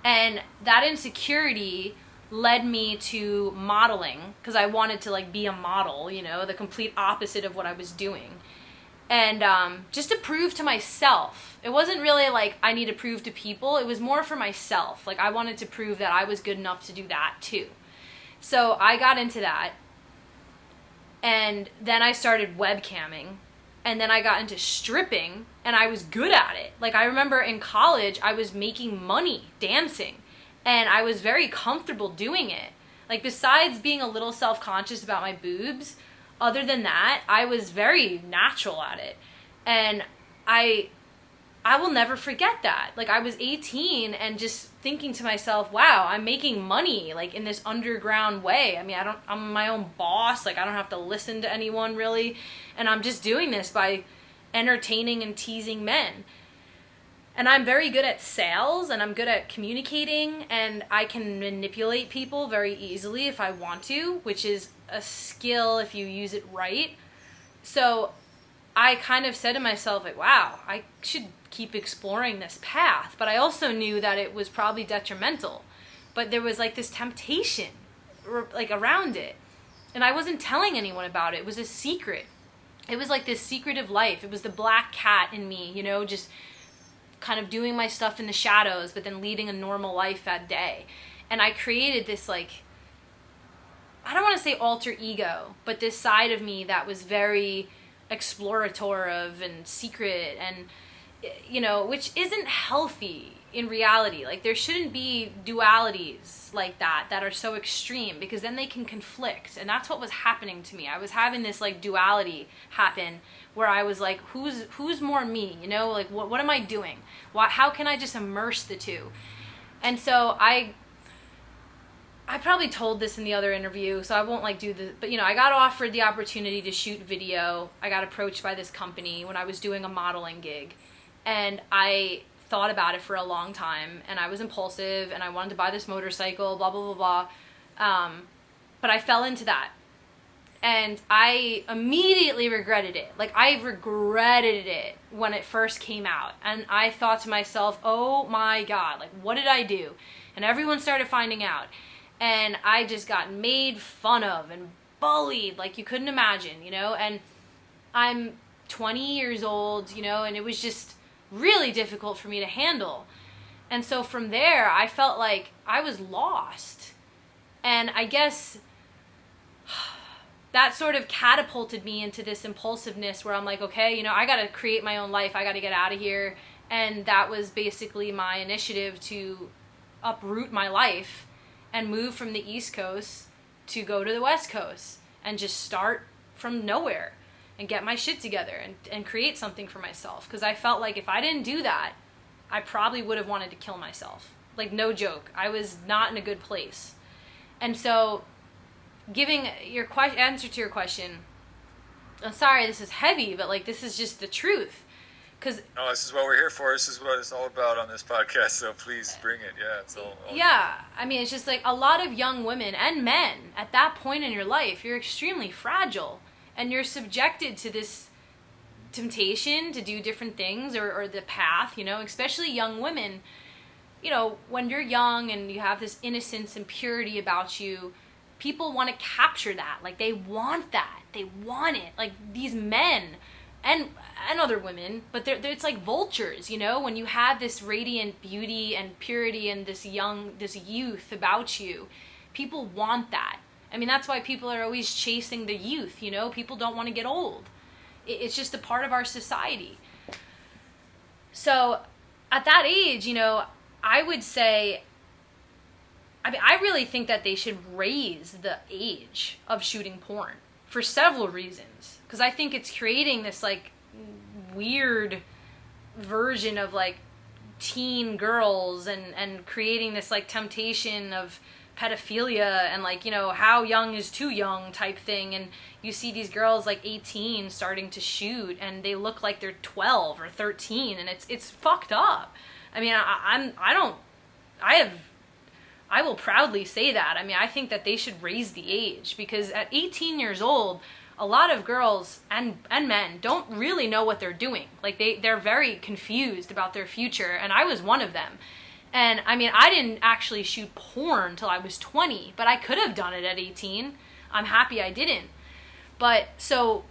And that insecurity led me to modeling, because I wanted to like be a model, you know, the complete opposite of what I was doing. And just to prove to myself. It wasn't really like I need to prove to people. It was more for myself. Like I wanted to prove that I was good enough to do that too. So I got into that. And then I started webcamming. And then I got into stripping. And I was good at it. Like I remember in college, I was making money dancing. And I was very comfortable doing it. Like besides being a little self-conscious about my boobs, other than that, I was very natural at it. And I will never forget that. Like I was 18 and just thinking to myself, wow, I'm making money like in this underground way. I mean, I'm my own boss. Like I don't have to listen to anyone really. And I'm just doing this by entertaining and teasing men. And I'm very good at sales, and I'm good at communicating, and I can manipulate people very easily if I want to, which is a skill if you use it right. So I kind of said to myself, like, wow, I should keep exploring this path. But I also knew that it was probably detrimental. But there was like this temptation like around it. And I wasn't telling anyone about it. It was a secret. It was like this secretive life. It was the black cat in me, you know, just kind of doing my stuff in the shadows, but then leading a normal life that day. And I created this, like, I don't want to say alter ego, but this side of me that was very explorative and secret, and, you know, which isn't healthy in reality. Like, there shouldn't be dualities like that are so extreme, because then they can conflict. And that's what was happening to me. I was having this, like, duality happen where I was like, who's more me? You know, like, what am I doing? How can I just immerse the two? And so I probably told this in the other interview, so I won't, like, do the, but, you know, I got offered the opportunity to shoot video. I got approached by this company when I was doing a modeling gig, and I thought about it for a long time, and I was impulsive, and I wanted to buy this motorcycle, blah, blah, blah, blah. But I fell into that, and I immediately regretted it. Like, I regretted it when it first came out, and I thought to myself, oh my God, like, what did I do? And everyone started finding out. And I just got made fun of and bullied like you couldn't imagine, you know? And I'm 20 years old, you know, and it was just really difficult for me to handle. And so from there, I felt like I was lost. And I guess that sort of catapulted me into this impulsiveness where I'm like, okay, you know, I got to create my own life. I got to get out of here. And that was basically my initiative to uproot my life and move from the East Coast to go to the West Coast and just start from nowhere and get my shit together and create something for myself. Because I felt like if I didn't do that, I probably would have wanted to kill myself. Like, no joke. I was not in a good place. And so, giving your answer to your question, I'm sorry this is heavy, but, like, this is just the truth. No, this is what we're here for. This is what it's all about on this podcast. So please bring it. Yeah, it's all yeah, I mean, it's just like a lot of young women and men at that point in your life, you're extremely fragile, and you're subjected to this temptation to do different things or the path, you know, especially young women. You know, when you're young and you have this innocence and purity about you, people want to capture that. Like, they want that. They want it. Like, these men and other women, but they're it's like vultures, you know, when you have this radiant beauty and purity and this youth about you, people want that. I mean, that's why people are always chasing the youth, you know, people don't want to get old. It's just a part of our society. So at that age, you know, I would say, I mean, I really think that they should raise the age of shooting porn for several reasons. Because I think it's creating this, like, weird version of, like, teen girls and creating this, like, temptation of pedophilia and, like, you know, how young is too young type thing. And you see these girls, like, 18 starting to shoot, and they look like they're 12 or 13, and it's fucked up. I mean, I will proudly say that. I mean, I think that they should raise the age, because at 18 years old, a lot of girls and men don't really know what they're doing. Like, they're very confused about their future, and I was one of them. And I mean, I didn't actually shoot porn till I was 20, but I could have done it at 18. I'm happy I didn't. But so,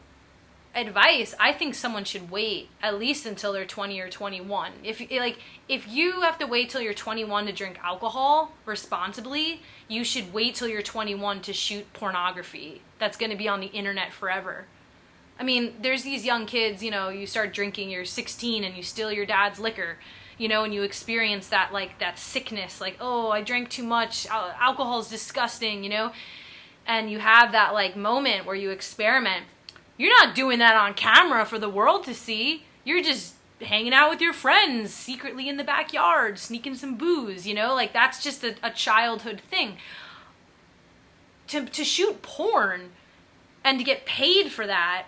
advice, I think someone should wait at least until they're 20 or 21. If you have to wait till you're 21 to drink alcohol responsibly, you should wait till you're 21 to shoot pornography that's going to be on the internet forever. I mean, there's these young kids, you know, you start drinking, you're 16 and you steal your dad's liquor, you know, and you experience that, like, that sickness, like, oh, I drank too much, alcohol's disgusting, you know, and you have that, like, moment where you experiment. You're not doing that on camera for the world to see. You're just hanging out with your friends secretly in the backyard, sneaking some booze, you know? Like, that's just a childhood thing. To shoot porn and to get paid for that,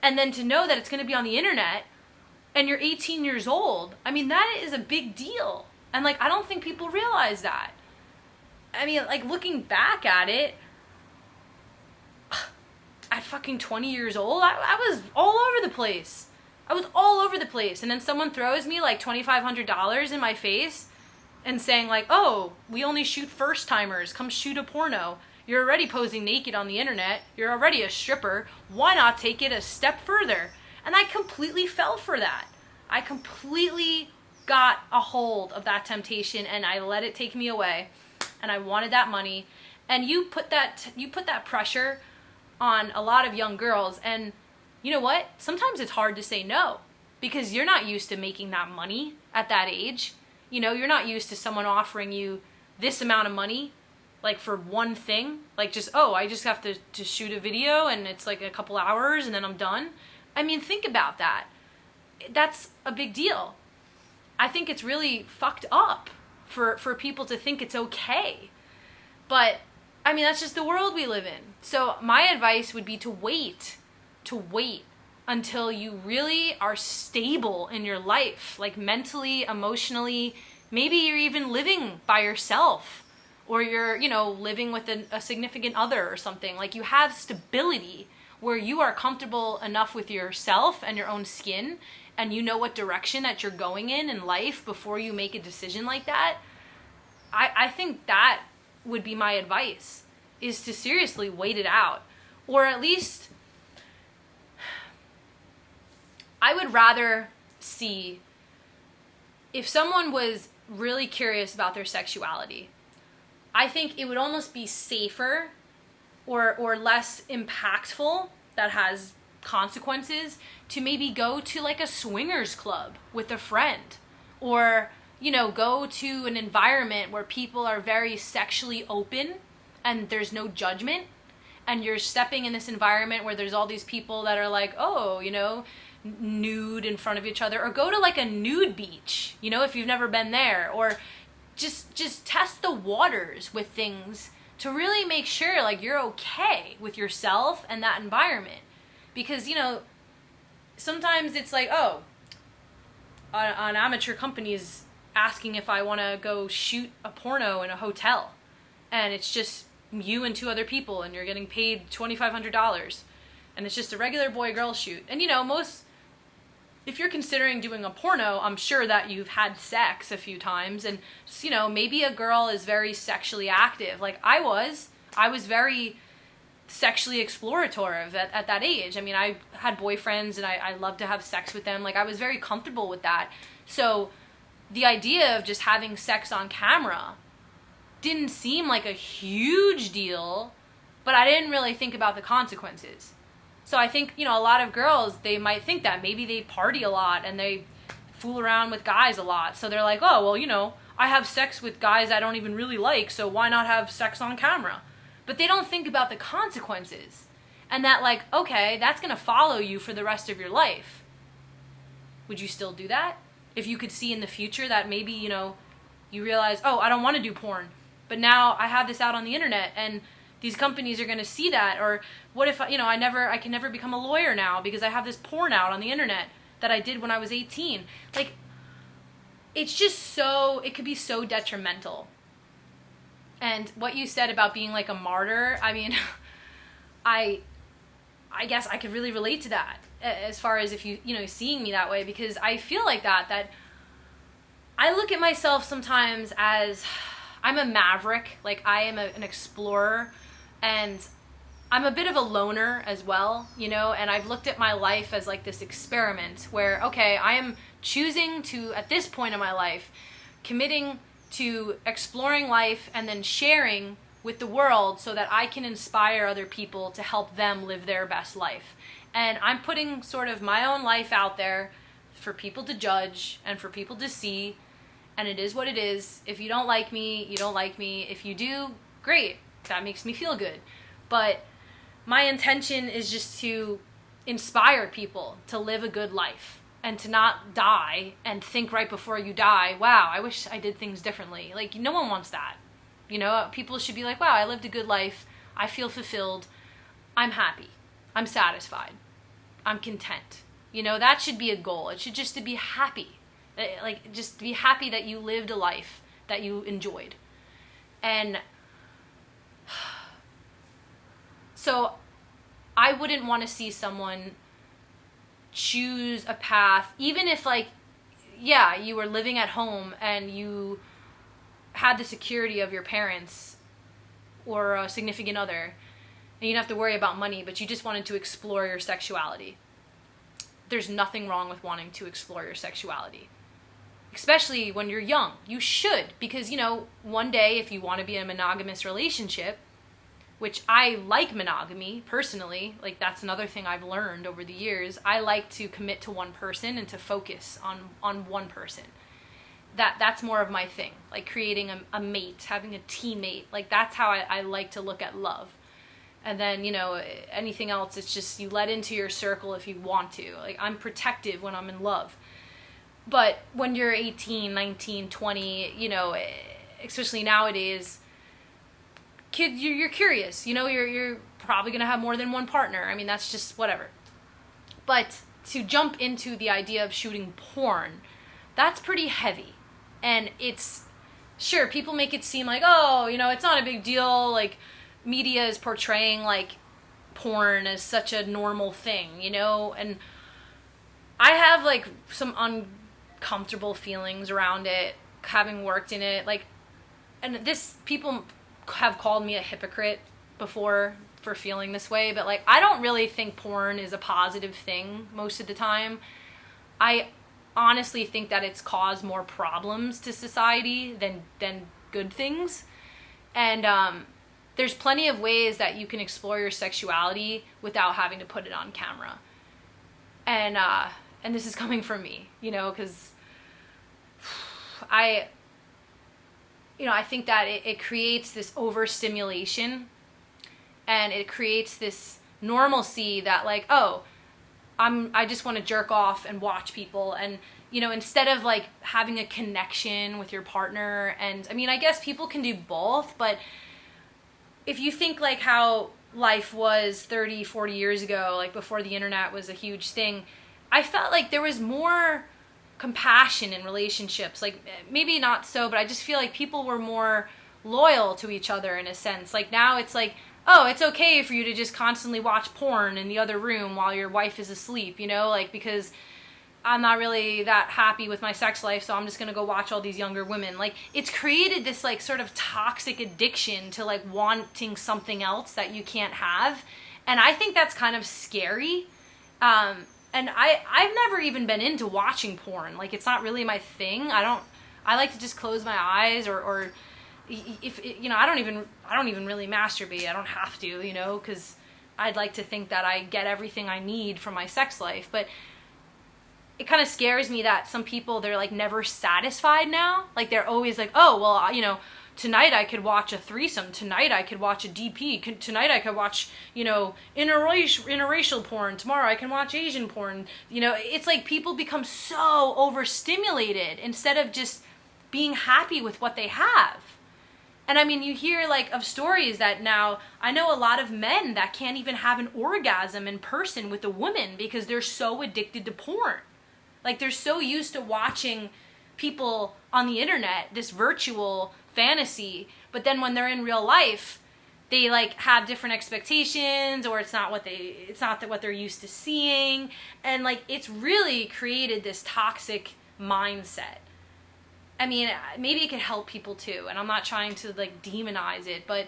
and then to know that it's going to be on the internet, and you're 18 years old, I mean, that is a big deal. And, like, I don't think people realize that. I mean, like, looking back at it, at fucking 20 years old, I was all over the place. I was all over the place. And then someone throws me like $2,500 in my face and saying, like, oh, we only shoot first timers. Come shoot a porno. You're already posing naked on the internet. You're already a stripper. Why not take it a step further? And I completely fell for that. I completely got a hold of that temptation and I let it take me away and I wanted that money, and you put that pressure on a lot of young girls, and you know what? Sometimes it's hard to say no because you're not used to making that money at that age. You know, you're not used to someone offering you this amount of money, like for one thing, like just, oh, I just have to shoot a video and it's like a couple hours and then I'm done. I mean, think about that. That's a big deal. I think it's really fucked up for people to think it's okay. But, I mean, that's just the world we live in. So my advice would be to wait until you really are stable in your life, like mentally, emotionally. Maybe you're even living by yourself, or you're, you know, living with a significant other or something. Like, you have stability where you are comfortable enough with yourself and your own skin, and you know what direction that you're going in life before you make a decision like that. I think that would be my advice, is to seriously wait it out. Or at least, I would rather see, if someone was really curious about their sexuality, I think it would almost be safer or less impactful, that has consequences, to maybe go to like a swingers club with a friend, or, you know, go to an environment where people are very sexually open and there's no judgment, and you're stepping in this environment where there's all these people that are like, oh, you know, nude in front of each other. Or go to like a nude beach, you know, if you've never been there, or just test the waters with things to really make sure like you're okay with yourself and that environment. Because, you know, sometimes it's like, oh, an amateur company is asking if I want to go shoot a porno in a hotel, and it's just you and two other people, and you're getting paid $2,500, and it's just a regular boy-girl shoot. And, you know, if you're considering doing a porno, I'm sure that you've had sex a few times, and, you know, maybe a girl is very sexually active. Like I was very sexually explorative at that age. I mean, I had boyfriends and I loved to have sex with them. Like, I was very comfortable with that. So the idea of just having sex on camera didn't seem like a huge deal, but I didn't really think about the consequences. So I think, you know, a lot of girls, they might think that maybe they party a lot and they fool around with guys a lot. So they're like, oh, well, you know, I have sex with guys I don't even really like, so why not have sex on camera? But they don't think about the consequences. And that, like, okay, that's going to follow you for the rest of your life. Would you still do that? If you could see in the future that maybe, you know, you realize, oh, I don't want to do porn, but now I have this out on the internet and these companies are going to see that. Or what if, you know, I can never become a lawyer now because I have this porn out on the internet that I did when I was 18. Like, it's just it could be so detrimental. And what you said about being like a martyr, I mean, I guess I could really relate to that, as far as if you know, seeing me that way, because I feel like that I look at myself sometimes as I'm a maverick. Like, I am an explorer, and I'm a bit of a loner as well, you know, and I've looked at my life as like this experiment where, okay, I am choosing to, at this point in my life, committing to exploring life and then sharing with the world so that I can inspire other people to help them live their best life. And I'm putting sort of my own life out there for people to judge and for people to see, and it is what it is. If you don't like me, you don't like me. If you do, great. That makes me feel good. But my intention is just to inspire people to live a good life, and to not die and think right before you die, wow, I wish I did things differently. Like, no one wants that. You know, people should be like, wow, I lived a good life. I feel fulfilled. I'm happy. I'm satisfied. I'm content. You know, that should be a goal. It should just to be happy. Like, just be happy that you lived a life that you enjoyed. And so I wouldn't want to see someone choose a path, even if, like, yeah, you were living at home and you had the security of your parents or a significant other, and you didn't have to worry about money, but you just wanted to explore your sexuality. There's nothing wrong with wanting to explore your sexuality. especially when you're young. You should, because, you know, one day if you want to be in a monogamous relationship, which I like monogamy personally, like that's another thing I've learned over the years. I like to commit to one person and to focus on one person. That's more of my thing, like creating a mate, having a teammate. Like that's how I like to look at love. And then, you know, anything else, it's just you let into your circle if you want to. Like I'm protective when I'm in love. But when you're 18, 19, 20, you know, especially nowadays, kid, you're curious. You know, you're probably going to have more than one partner. I mean, that's just whatever. But to jump into the idea of shooting porn, that's pretty heavy. And it's, sure, people make it seem like, oh, you know, it's not a big deal. Like, media is portraying, like, porn as such a normal thing, you know? And I have, like, some uncomfortable feelings around it, having worked in it. Like, and this, people have called me a hypocrite before for feeling this way, but, like, I don't really think porn is a positive thing most of the time. I honestly think that it's caused more problems to society than good things. And there's plenty of ways that you can explore your sexuality without having to put it on camera. And this is coming from me, you know, because I think that it creates this overstimulation, and it creates this normalcy that, like, oh, I just want to jerk off and watch people. And, you know, instead of like having a connection with your partner, and I mean, I guess people can do both, but if you think like how life was 30, 40 years ago, like before the internet was a huge thing, I felt like there was more compassion in relationships. Like maybe not so, but I just feel like people were more loyal to each other in a sense. Like now it's like, oh, it's okay for you to just constantly watch porn in the other room while your wife is asleep, you know, like because I'm not really that happy with my sex life, so I'm just going to go watch all these younger women. Like it's created this like sort of toxic addiction to like wanting something else that you can't have. And I think that's kind of scary. And I've never even been into watching porn. Like it's not really my thing. I like to just close my eyes or if you know, I don't even really masturbate. I don't have to, you know, because I'd like to think that I get everything I need from my sex life. But it kind of scares me that some people, they're like never satisfied now. Like they're always like, oh, well, you know, tonight I could watch a threesome. Tonight I could watch a DP. Tonight I could watch, you know, interracial porn. Tomorrow I can watch Asian porn. You know, it's like people become so overstimulated instead of just being happy with what they have. And I mean, you hear like of stories that now, I know a lot of men that can't even have an orgasm in person with a woman because they're so addicted to porn. Like they're so used to watching people on the internet, this virtual fantasy, but then when they're in real life, they like have different expectations, or it's not what they're used to seeing. And like, it's really created this toxic mindset. I mean, maybe it could help people too, and I'm not trying to like demonize it, but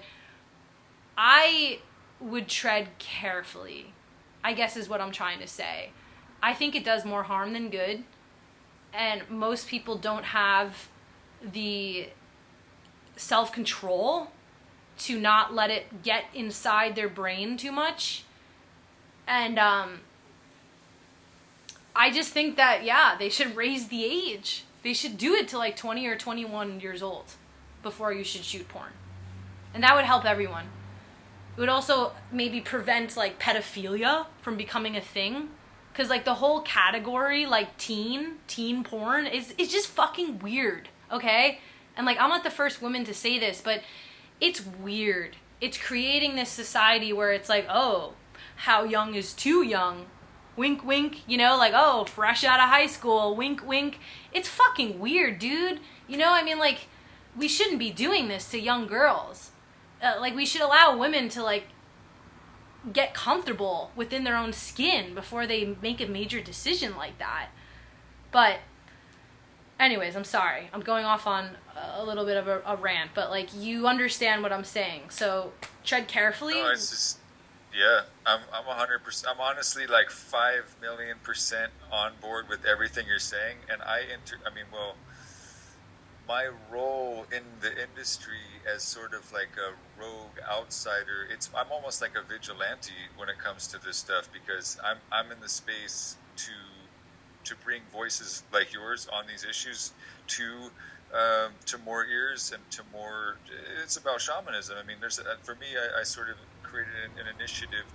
I would tread carefully, I guess is what I'm trying to say. I think it does more harm than good, and most people don't have the self-control to not let it get inside their brain too much. And I just think that, yeah, they should raise the age. They should do it to like 20 or 21 years old before you should shoot porn. And that would help everyone. It would also maybe prevent like pedophilia from becoming a thing. Because like the whole category, like teen porn is just fucking weird, okay? And like, I'm not the first woman to say this, but it's weird. It's creating this society where it's like, oh, how young is too young? Wink, wink, you know, like, oh, fresh out of high school, wink, wink. It's fucking weird, dude. You know, I mean, like, we shouldn't be doing this to young girls. Like, we should allow women to, like, get comfortable within their own skin before they make a major decision like that. But, anyways, I'm sorry. I'm going off on a little bit of a rant, but, like, you understand what I'm saying. So, tread carefully. No, it's just... Yeah, I'm 100%. I'm honestly like 5,000,000% on board with everything you're saying, and my role in the industry as sort of like a rogue outsider, I'm almost like a vigilante when it comes to this stuff, because I'm in the space to bring voices like yours on these issues to more ears and to more. It's about shamanism. I mean, for me, I sort of created an initiative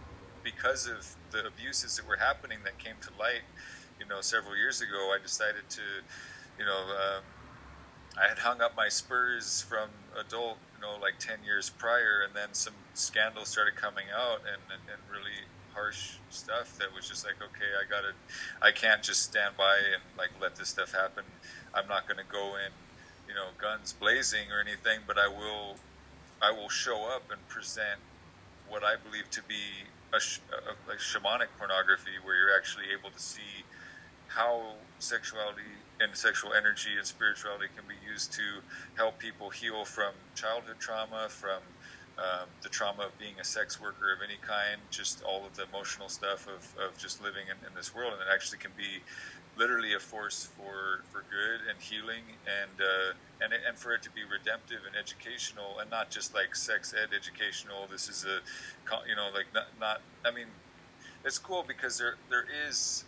because of the abuses that were happening that came to light, several years ago. I decided to, you know, I had hung up my spurs from adult, like 10 years prior, and then some scandals started coming out, and really harsh stuff that was just like, okay, I can't just stand by and like let this stuff happen. I'm not going to go in, guns blazing or anything, but I will show up and present what I believe to be a shamanic pornography, where you're actually able to see how sexuality and sexual energy and spirituality can be used to help people heal from childhood trauma, from the trauma of being a sex worker of any kind, just all of the emotional stuff of just living in this world. And it actually can be literally a force for good and healing, and for it to be redemptive and educational, and not just like sex ed educational. This is like not I mean, it's cool because there is,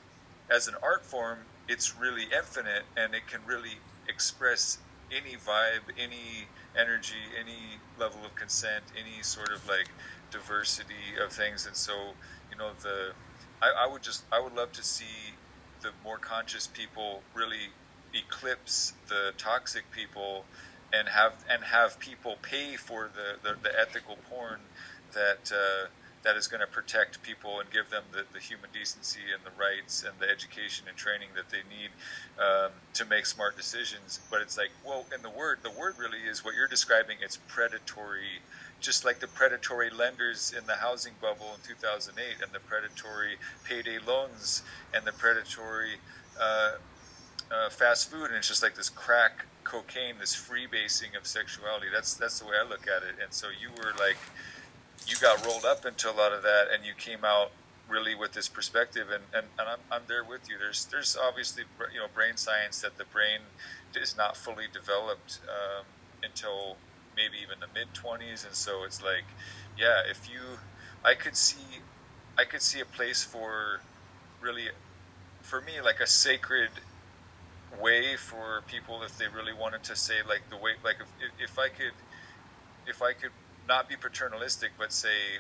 as an art form, it's really infinite, and it can really express any vibe, any energy, any level of consent, any sort of like diversity of things. And so, I would love to see the more conscious people really eclipse the toxic people, and have people pay for the ethical porn that is going to protect people and give them the human decency and the rights and the education and training that they need to make smart decisions. But it's like, well, in the word really is what you're describing. It's predatory, just like the predatory lenders in the housing bubble in 2008, and the predatory payday loans, and the predatory fast food. And it's just like this crack cocaine, this freebasing of sexuality. That's the way I look at it. And so you got rolled up into a lot of that, and you came out really with this perspective, and I'm there with you. There's obviously brain science that the brain is not fully developed until maybe even the mid-20s, and so it's like, yeah, I could see a place for, really, for me, like a sacred way for people, if they really wanted to say, like, the way, like, if I could not be paternalistic, but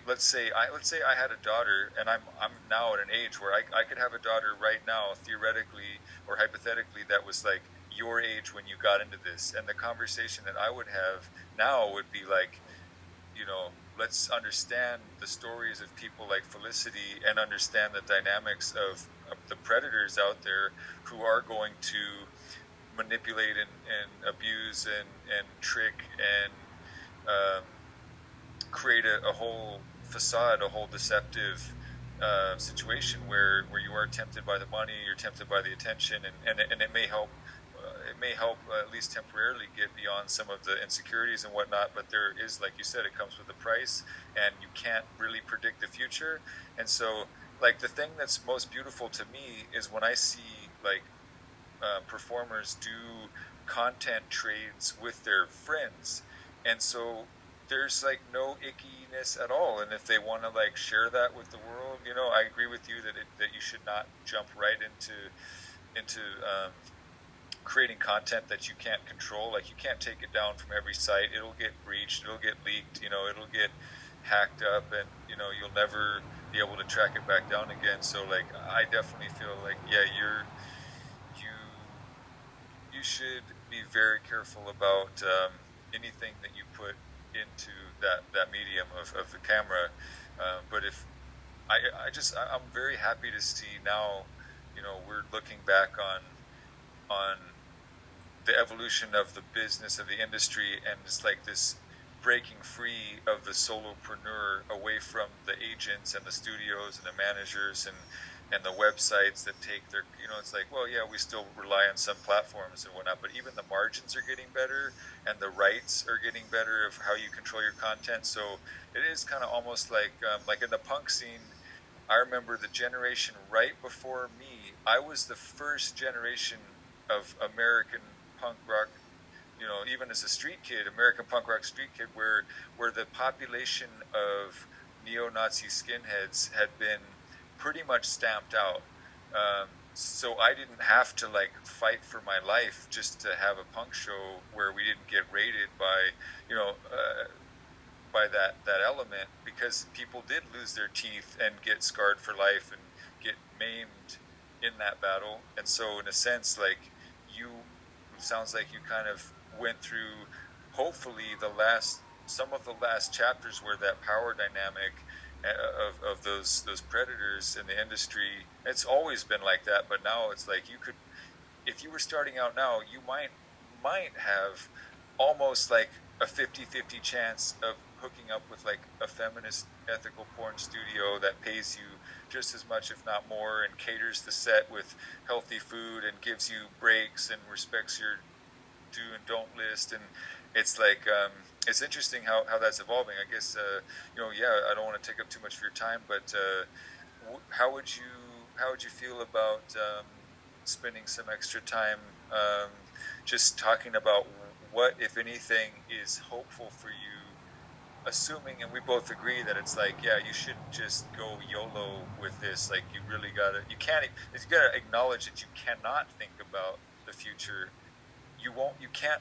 let's say I had a daughter, and I'm now at an age where I could have a daughter right now, theoretically or hypothetically, that was like your age when you got into this, and the conversation that I would have now would be like, let's understand the stories of people like Felicity, and understand the dynamics of the predators out there who are going to manipulate and abuse and trick and create a whole facade, a whole deceptive situation where you are tempted by the money, you're tempted by the attention, and it may help. It may help at least temporarily get beyond some of the insecurities and whatnot, but there is, like you said, it comes with a price, and you can't really predict the future. And so, like, the thing that's most beautiful to me is when I see like performers do content trades with their friends, and so there's like no ickiness at all. And if they want to like share that with the world, I agree with you that you should not jump right into creating content that you can't control. Like, you can't take it down from every site. It'll get breached, it'll get leaked, it'll get hacked up, and you'll never be able to track it back down again. So like, I definitely feel like, yeah, you should be very careful about anything that you put into that medium of the camera. But if I'm very happy to see now, we're looking back on the evolution of the business, of the industry, and it's like this breaking free of the solopreneur away from the agents and the studios and the managers and the websites that take their, it's like, well, yeah, we still rely on some platforms and whatnot, but even the margins are getting better, and the rights are getting better of how you control your content. So it is kind of almost like in the punk scene, I remember the generation right before me, I was the first generation of American punk rock, even as a street kid, American punk rock street kid, where the population of neo-Nazi skinheads had been pretty much stamped out. So I didn't have to like fight for my life just to have a punk show where we didn't get raided by, you know, by that element, because people did lose their teeth and get scarred for life and get maimed in that battle. And so in a sense, like, you, sounds like you kind of went through, hopefully, some of the last chapters where that power dynamic of those predators in the industry, it's always been like that, but now it's like you could, if you were starting out now, you might have almost like a 50-50 chance of hooking up with like a feminist ethical porn studio that pays you just as much, if not more, and caters the set with healthy food and gives you breaks and respects your do and don't list. And it's like, it's interesting how that's evolving. I guess, I don't want to take up too much of your time, but how would you feel about spending some extra time just talking about what, if anything, is hopeful for you, assuming, and we both agree that it's like, yeah, you shouldn't just go YOLO with this. Like, you gotta acknowledge that you cannot think about the future. You can't,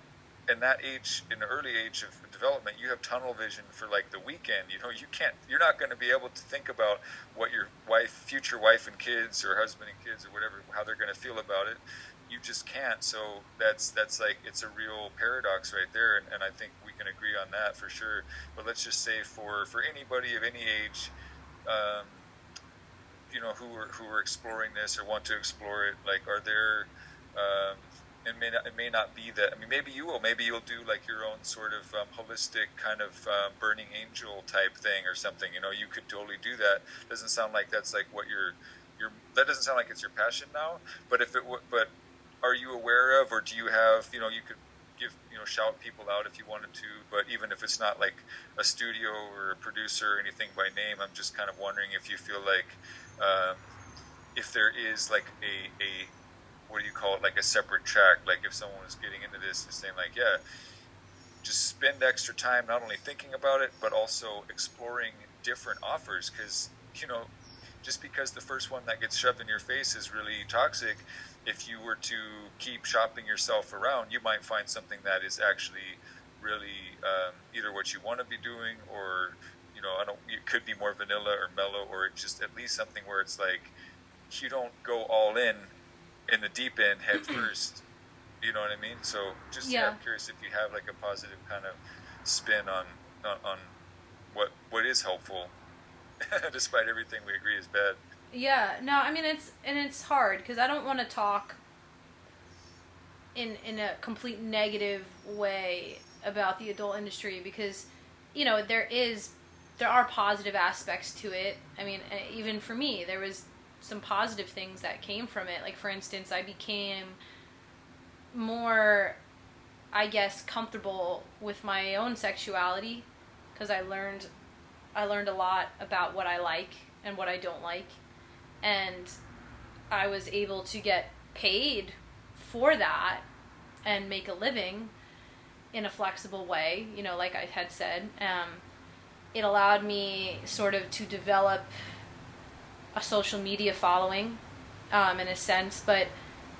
in that age, in the early age of development, you have tunnel vision for like the weekend. You're not going to be able to think about what your future wife and kids, or husband and kids, or whatever, how they're going to feel about it. You just can't. So that's like, it's a real paradox right there, and I think we can agree on that for sure. But let's just say for anybody of any age, who are exploring this or want to explore it, like, are there, it may not be that, I mean, maybe you will, maybe you'll do like your own sort of holistic kind of burning angel type thing or something. You could totally do that. Doesn't sound like that's like what that doesn't sound like it's your passion now. But but are you aware of, or do you have, you could give, shout people out if you wanted to, but even if it's not like a studio or a producer or anything by name, I'm just kind of wondering if you feel like, if there is like a what do you call it, like a separate track, like if someone was getting into this and saying like, yeah, just spend extra time not only thinking about it, but also exploring different offers, because, just because the first one that gets shoved in your face is really toxic, if you were to keep shopping yourself around, you might find something that is actually really either what you want to be doing, or, it could be more vanilla or mellow, or just at least something where it's like, you don't go all in the deep end head first. You know what I mean? So just, yeah, I'm curious if you have like a positive kind of spin on what is helpful, despite everything we agree is bad. Yeah, no, I mean, it's hard, because I don't want to talk in a complete negative way about the adult industry, because, there are positive aspects to it. I mean, even for me, there was some positive things that came from it. Like, for instance, I became more, I guess, comfortable with my own sexuality, because I learned a lot about what I like and what I don't like, and I was able to get paid for that and make a living in a flexible way, like I had said. It allowed me sort of to develop a social media following, in a sense, but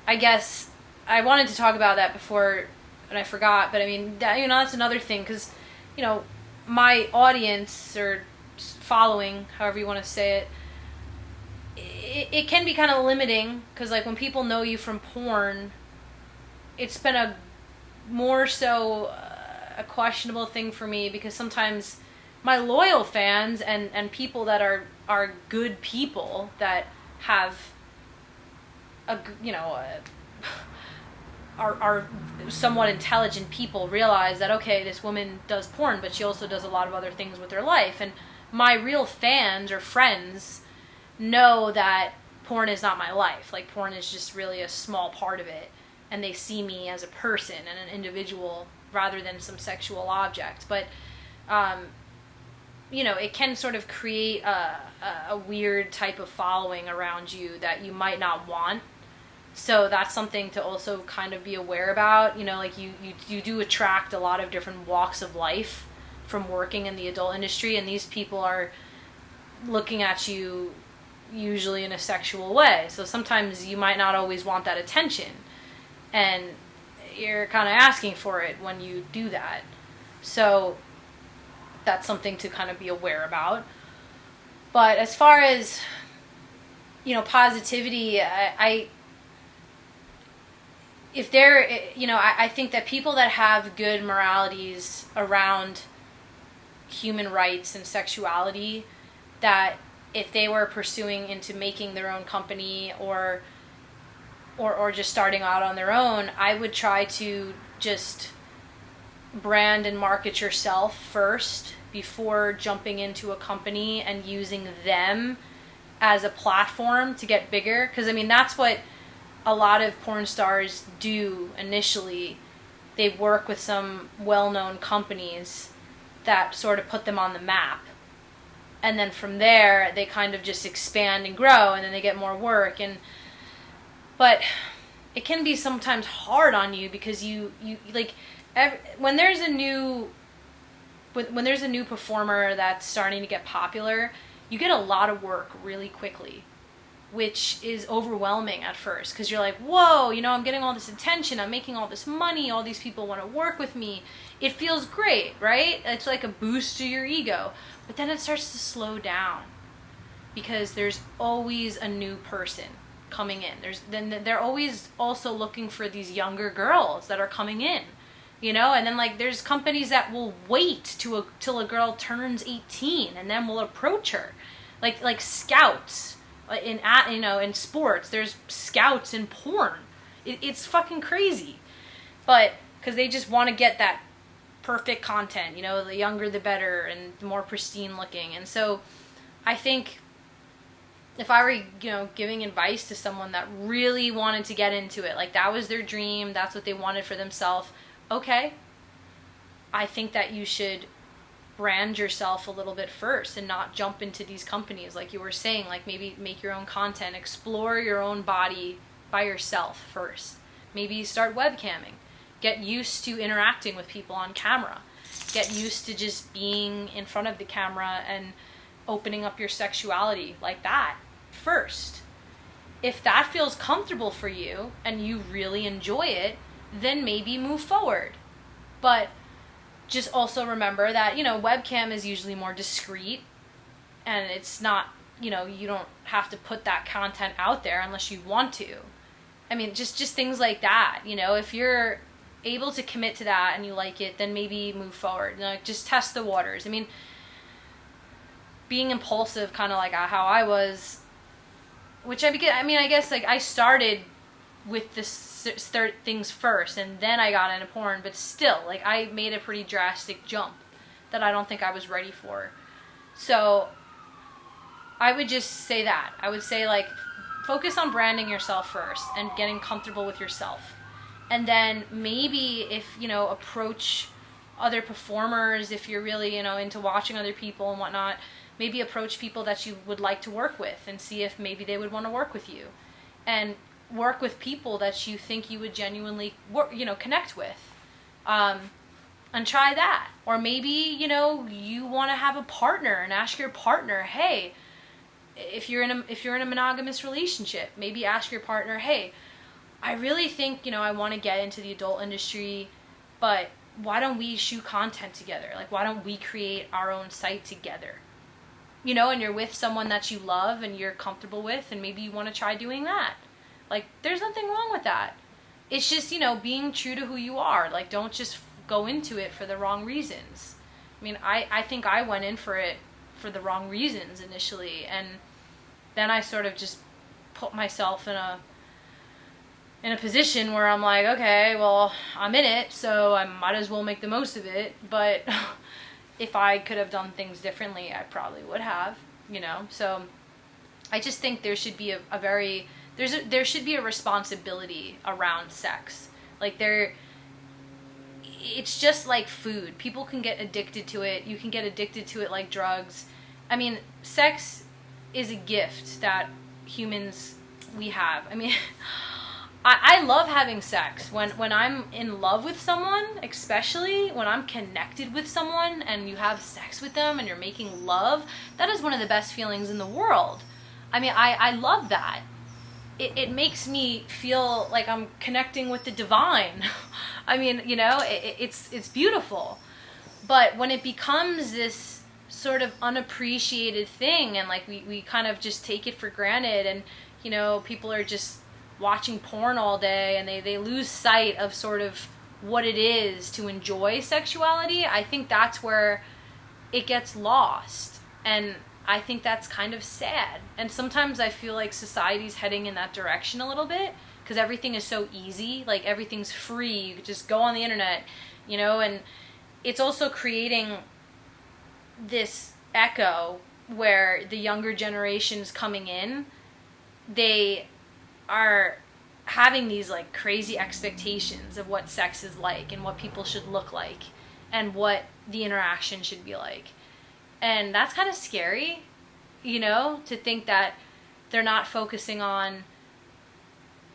I guess I wanted to talk about that before, and I forgot, but I mean, that's another thing, because, my audience, or following, however you want to say it can be kind of limiting, because, like, when people know you from porn, it's been a more so a questionable thing for me, because sometimes my loyal fans and people that are good people that have are somewhat intelligent people realize that, okay, this woman does porn, but she also does a lot of other things with her life. And my real fans or friends know that porn is not my life. Like, porn is just really a small part of it. And they see me as a person and an individual rather than some sexual object. But, it can sort of create a weird type of following around you that you might not want. So that's something to also kind of be aware about. Like you do attract a lot of different walks of life from working in the adult industry, and these people are looking at you usually in a sexual way. So sometimes you might not always want that attention, and you're kind of asking for it when you do that. So that's something to kind of be aware about. But as far as, positivity, I think that people that have good moralities around human rights and sexuality, that if they were pursuing into making their own company or just starting out on their own, I would try to just brand and market yourself first before jumping into a company and using them as a platform to get bigger. Because that's what a lot of porn stars do initially. They work with some well-known companies that sort of put them on the map, and then from there they kind of just expand and grow, and then they get more work. But it can be sometimes hard on you, because you like when there's a new performer that's starting to get popular, you get a lot of work really quickly, which is overwhelming at first, because you're like, whoa, I'm getting all this attention, I'm making all this money, all these people want to work with me. It feels great, right? It's like a boost to your ego. But then it starts to slow down, because there's always a new person coming in. Then they're always also looking for these younger girls that are coming in, and then like there's companies that will wait till a girl turns 18 and then will approach her, like scouts in sports. There's scouts in porn. It's fucking crazy, but because they just want to get that perfect content, the younger the better and the more pristine looking. And so I think if I were, giving advice to someone that really wanted to get into it, like that was their dream, that's what they wanted for themselves, okay, I think that you should brand yourself a little bit first and not jump into these companies like you were saying. Like maybe make your own content, explore your own body by yourself first. Maybe start webcamming. Get used to interacting with people on camera. Get used to just being in front of the camera and opening up your sexuality like that first. If that feels comfortable for you and you really enjoy it, then maybe move forward. But just also remember that, webcam is usually more discreet, and it's not, you don't have to put that content out there unless you want to. Just things like that, if you're able to commit to that and you like it, then maybe move forward. Just test the waters. Being impulsive, kind of like how I was, which I guess like I started with the things first and then I got into porn, but still, like I made a pretty drastic jump that I don't think I was ready for. So I would just say that. I would say like focus on branding yourself first and getting comfortable with yourself. And then maybe if, approach other performers, if you're really, into watching other people and whatnot, maybe approach people that you would like to work with and see if maybe they would want to work with you. And work with people that you think you would genuinely, connect with. And try that. Or maybe, you want to have a partner and ask your partner, hey, if you're in a monogamous relationship, maybe ask your partner, hey, I really think, I want to get into the adult industry, but why don't we shoot content together? Like, why don't we create our own site together? And you're with someone that you love and you're comfortable with, and maybe you want to try doing that. Like, there's nothing wrong with that. It's just, being true to who you are. Like, don't just go into it for the wrong reasons. I think I went in for it for the wrong reasons initially, and then I sort of just put myself in a position where I'm like, okay, well, I'm in it, so I might as well make the most of it. But if I could have done things differently, I probably would have, So I just think there should be there should be a responsibility around sex. Like it's just like food. People can get addicted to it. You can get addicted to it like drugs. Sex is a gift that humans we have. I love having sex. When I'm in love with someone, especially when I'm connected with someone and you have sex with them and you're making love, that is one of the best feelings in the world. I mean, I love that. It makes me feel like I'm connecting with the divine. I mean, you know, it's beautiful. But when it becomes this sort of unappreciated thing and like we kind of just take it for granted, and, you know, people are just watching porn all day and they lose sight of sort of what it is to enjoy sexuality, I think that's where it gets lost. And I think that's kind of sad. And sometimes I feel like society's heading in that direction a little bit because everything is so easy. Like everything's free. You could just go on the internet, you know, and it's also creating this echo where the younger generations coming in, they are having these like crazy expectations of what sex is like and what people should look like and what the interaction should be like. And that's kind of scary, you know, to think that they're not focusing on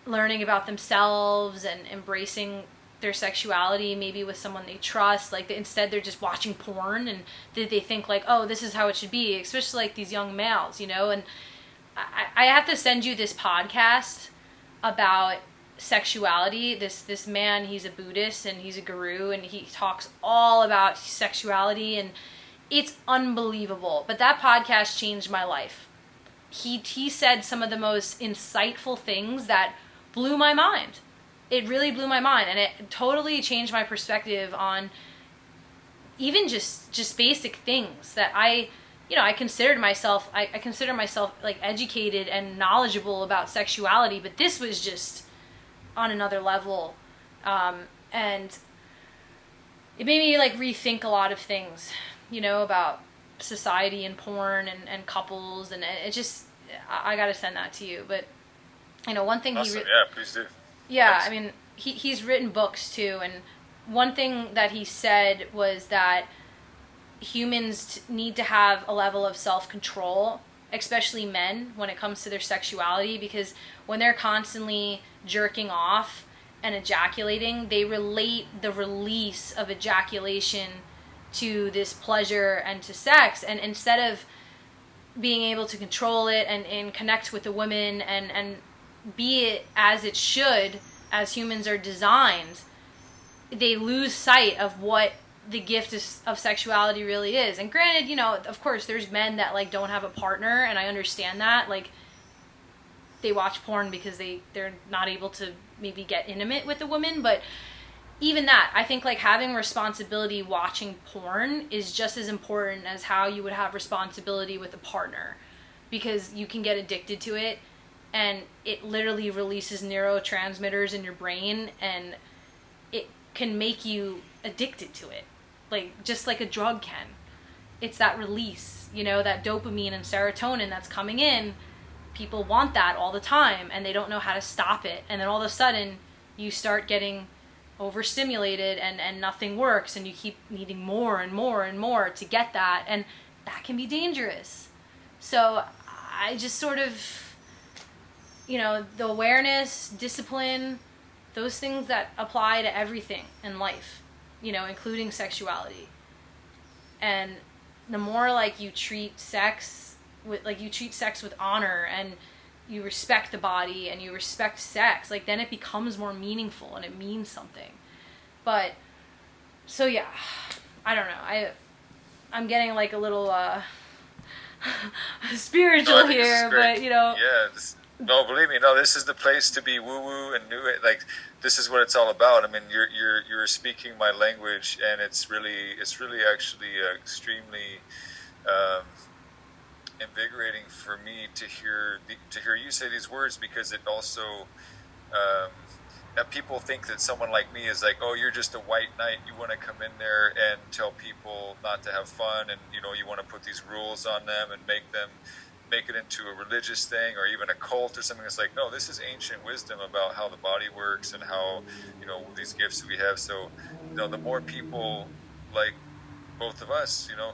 learning about themselves and embracing their sexuality, maybe with someone they trust. Like instead they're just watching porn and they think like, oh, this is how it should be, especially like these young males, you know. And I have to send you this podcast about sexuality. This man, he's a Buddhist and he's a guru and he talks all about sexuality and it's unbelievable. But that podcast changed my life. He said some of the most insightful things that blew my mind. It really blew my mind, and it totally changed my perspective on even just basic things that I consider myself like educated and knowledgeable about sexuality, but this was just on another level. And it made me like rethink a lot of things, you know, about society and porn and couples, and it just, I gotta send that to you. But, you know, one thing awesome. Yeah, please do. Yeah, Thanks. I mean, he's written books too, and one thing that he said was that humans need to have a level of self-control, especially men, when it comes to their sexuality, because when they're constantly jerking off and ejaculating, they relate the release of ejaculation to this pleasure and to sex, and instead of being able to control it and connect with the women and be it as it should, as humans are designed, they lose sight of what the gift of sexuality really is. And granted, you know, of course there's men that like don't have a partner, and I understand that, like they watch porn because they're not able to maybe get intimate with a woman. But even that, I think like having responsibility watching porn is just as important as how you would have responsibility with a partner, because you can get addicted to it and it literally releases neurotransmitters in your brain and it can make you addicted to it, like just like a drug can. It's that release, you know, that dopamine and serotonin that's coming in. People want that all the time and they don't know how to stop it, and then all of a sudden you start getting overstimulated and nothing works, and you keep needing more and more and more to get that, and that can be dangerous. So I just sort of, you know, the awareness, discipline, those things that apply to everything in life, you know, including sexuality. And the more like you treat sex with honor, and you respect the body and you respect sex, like then it becomes more meaningful and it means something. But so yeah, I don't know. I'm getting like a little spiritual No, here, but you know. Yeah. No, believe me, no, this is the place to be woo-woo and new. Like, this is what it's all about. I mean, you're speaking my language, and it's really actually extremely invigorating for me to hear you say these words, because it also that people think that someone like me is like, oh, you're just a white knight. You want to come in there and tell people not to have fun, and you know, you want to put these rules on them and make it into a religious thing or even a cult or something. It's like, no, this is ancient wisdom about how the body works and how, you know, these gifts we have. So, you know, the more people like both of us, you know,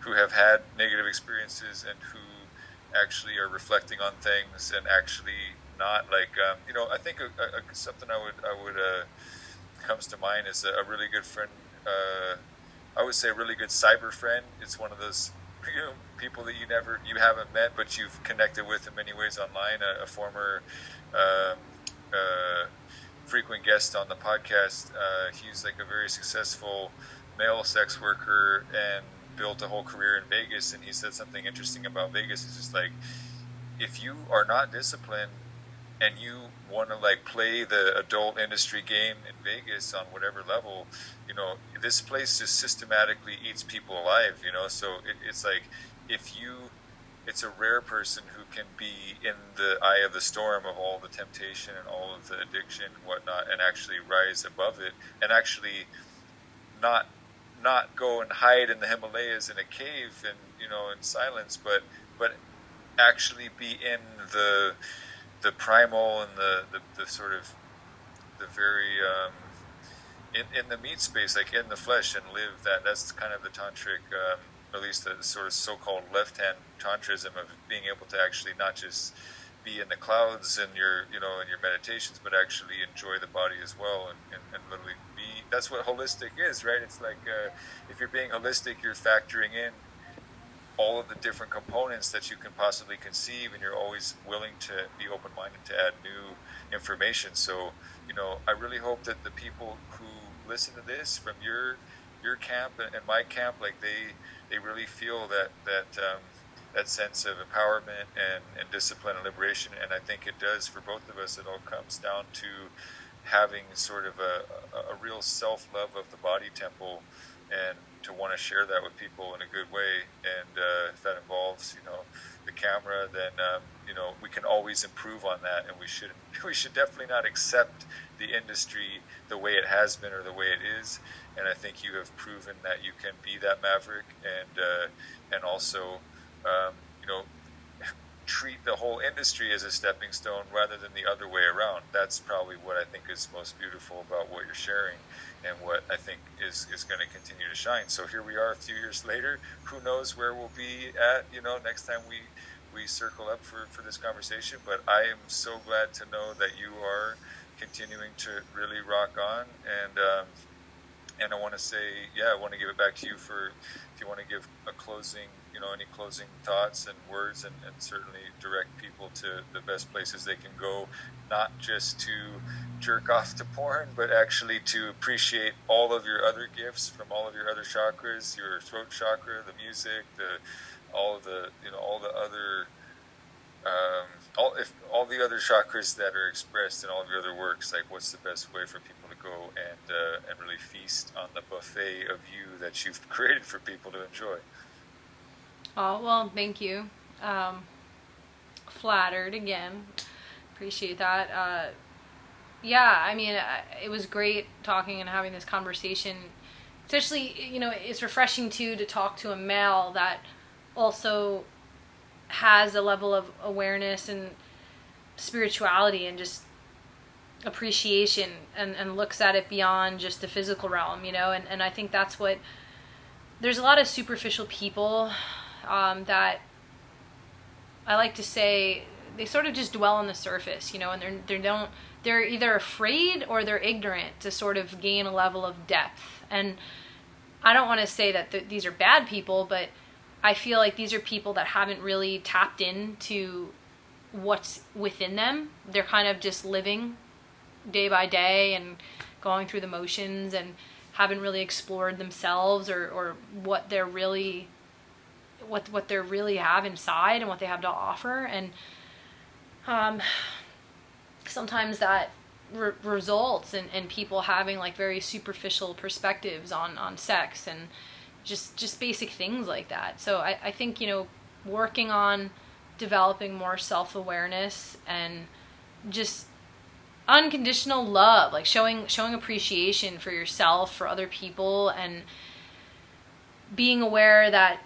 who have had negative experiences and who actually are reflecting on things and actually not. Like, I think something I would comes to mind is a really good friend. I would say a really good cyber friend. It's one of those people that you haven't met, but you've connected with in many ways online. A former um, frequent guest on the podcast. He's like a very successful male sex worker and built a whole career in Vegas. And he said something interesting about Vegas. It's just like, if you are not disciplined and you want to like play the adult industry game in Vegas on whatever level, this place just systematically eats people alive, so it's like, it's a rare person who can be in the eye of the storm of all the temptation and all of the addiction and whatnot, and actually rise above it, and actually not go and hide in the Himalayas in a cave and in silence, but actually be in the primal and the sort of the very in the meat space, like in the flesh, and live that. That's kind of the tantric, at least the sort of so-called left-hand tantrism of being able to actually not just be in the clouds in your in your meditations, but actually enjoy the body as well, and literally be. That's what holistic is, right? It's like if you're being holistic, you're factoring in all of the different components that you can possibly conceive, and you're always willing to be open-minded to add new information. So, I really hope that the people who listen to this from your camp and my camp, like they really feel that sense of empowerment and discipline and liberation. And I think it does for both of us. It all comes down to having sort of a real self-love of the body temple, and to want to share that with people in a good way. And if that involves, the camera, then we can always improve on that, and we should definitely not accept the industry the way it has been or the way it is. And I think you have proven that you can be that maverick, and also treat the whole industry as a stepping stone rather than the other way around. That's probably what I think is most beautiful about what you're sharing, and what I think is going to continue to shine. So here we are a few years later. Who knows where we'll be at, next time we circle up for this conversation. But I am so glad to know that you are continuing to really rock on. And I want to say, I want to give it back to you if you want to give a closing, any closing thoughts and words, and certainly direct people to the best places they can go, not just to jerk off to porn, but actually to appreciate all of your other gifts from all of your other chakras, your throat chakra, the music, all the other all the other chakras that are expressed in all of your other works. Like, what's the best way for people to go and really feast on the buffet of you that you've created for people to enjoy? Oh, well, thank you. Flattered again. Appreciate that. It was great talking and having this conversation. Especially, it's refreshing too to talk to a male that also has a level of awareness and spirituality and just appreciation, and looks at it beyond just the physical realm, and I think that's what, there's a lot of superficial people that I like to say, they sort of just dwell on the surface, and they're either afraid or they're ignorant to sort of gain a level of depth. And I don't want to say that these are bad people, but I feel like these are people that haven't really tapped into what's within them. They're kind of just living day by day and going through the motions, and haven't really explored themselves or what they're really have inside and what they have to offer. And sometimes that results in people having like very superficial perspectives on sex and just basic things like that. So I think, working on developing more self-awareness and just unconditional love, like showing appreciation for yourself, for other people, and being aware that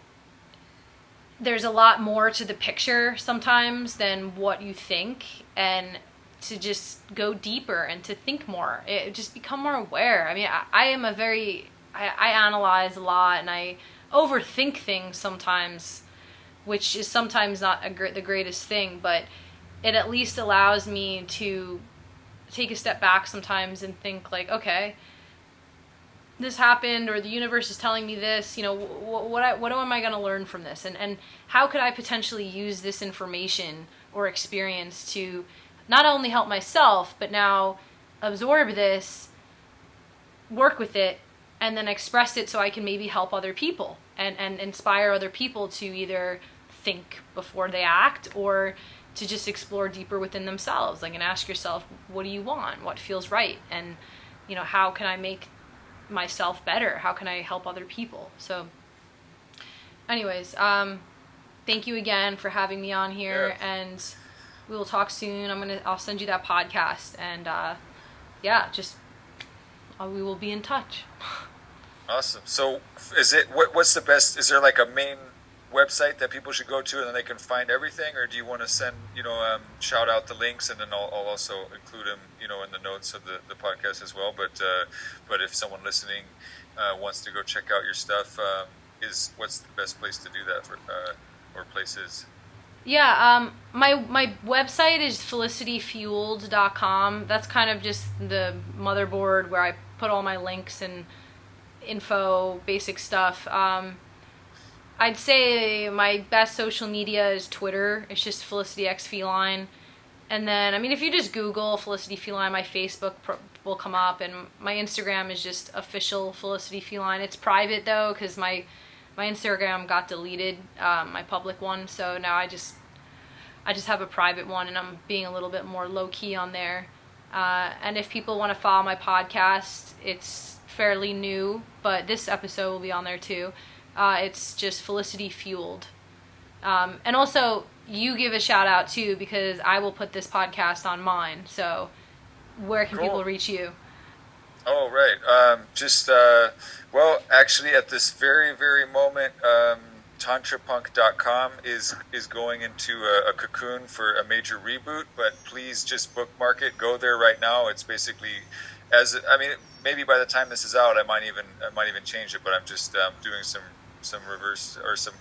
there's a lot more to the picture sometimes than what you think, and to just go deeper and to think more, just become more aware. I mean, I analyze a lot, and I overthink things sometimes, which is sometimes not the greatest thing, but it at least allows me to take a step back sometimes and think like, okay, this happened, or the universe is telling me this, you know, what am I going to learn from this? And how could I potentially use this information or experience to not only help myself, but now absorb this, work with it, and then express it so I can maybe help other people and inspire other people to either think before they act, or to just explore deeper within themselves. Like, and ask yourself, what do you want? What feels right? And, you know, how can I make myself better? How can I help other people? So anyways, thank you again for having me on here, and we will talk soon. I'll send you that podcast, and we will be in touch. Awesome. So what's the best, is there like a main website that people should go to and then they can find everything, or do you want to send, shout out the links, and then I'll also include them, in the notes of the podcast as well. But if someone listening wants to go check out your stuff, what's the best place to do that or places? Yeah, my website is felicityfueled.com. That's kind of just the motherboard where I put all my links and info, basic stuff. I'd say my best social media is Twitter. It's just Felicity X Feline. And then, if you just Google Felicity Feline, my Facebook will come up, and my Instagram is just official Felicity Feline. It's private though, because my Instagram got deleted, my public one. So now I just have a private one, and I'm being a little bit more low key on there. And if people want to follow my podcast, it's fairly new, but this episode will be on there too. It's just Felicity Fueled. And also, you give a shout out too, because I will put this podcast on mine. So where can people reach you? Oh, right. Actually at this very, very moment, tantrapunk.com is going into a cocoon for a major reboot, but please just bookmark it. Go there right now. It's basically, maybe by the time this is out, I might even change it, but I'm just doing some reverse or some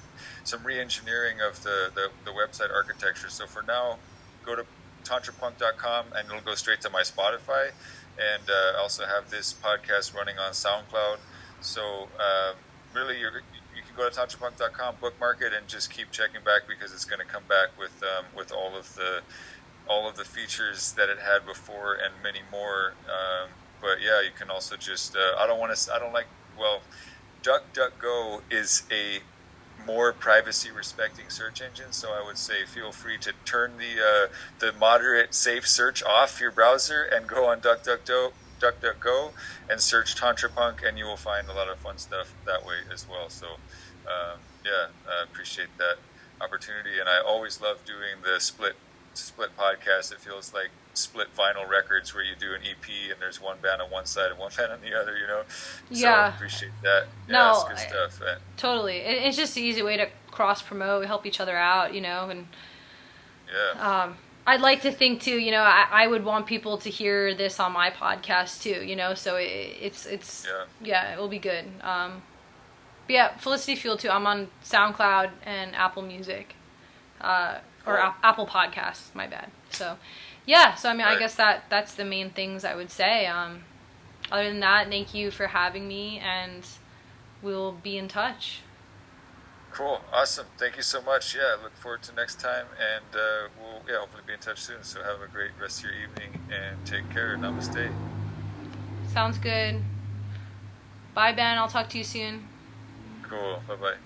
re-engineering of the website architecture. So for now, go to tantrapunk.com and it'll go straight to my Spotify, and I also have this podcast running on SoundCloud. So really, you can go to tantrapunk.com, bookmark it, and just keep checking back, because it's going to come back with all of the features that it had before and many more. But yeah, you can also just DuckDuckGo is a more privacy-respecting search engine, so I would say feel free to turn the moderate safe search off your browser and go on DuckDuckGo and search Tantra Punk, and you will find a lot of fun stuff that way as well. So I appreciate that opportunity, and I always love doing the split podcast. It feels like split vinyl records where you do an EP and there's one band on one side and one band on the other, So I appreciate that. Yeah, no, it's good stuff. Totally. It's just an easy way to cross promote, help each other out, and I'd like to think too, I would want people to hear this on my podcast too, so it will be good. But yeah, Felicity Fuel too. I'm on SoundCloud and Apple Music, or Apple Podcasts, my bad. So yeah, so I guess that's the main things I would say. Other than that, thank you for having me, and we'll be in touch. Cool. Awesome. Thank you so much. Yeah, I look forward to next time, and we'll hopefully be in touch soon. So have a great rest of your evening, and take care. Namaste. Sounds good. Bye, Ben. I'll talk to you soon. Cool. Bye-bye.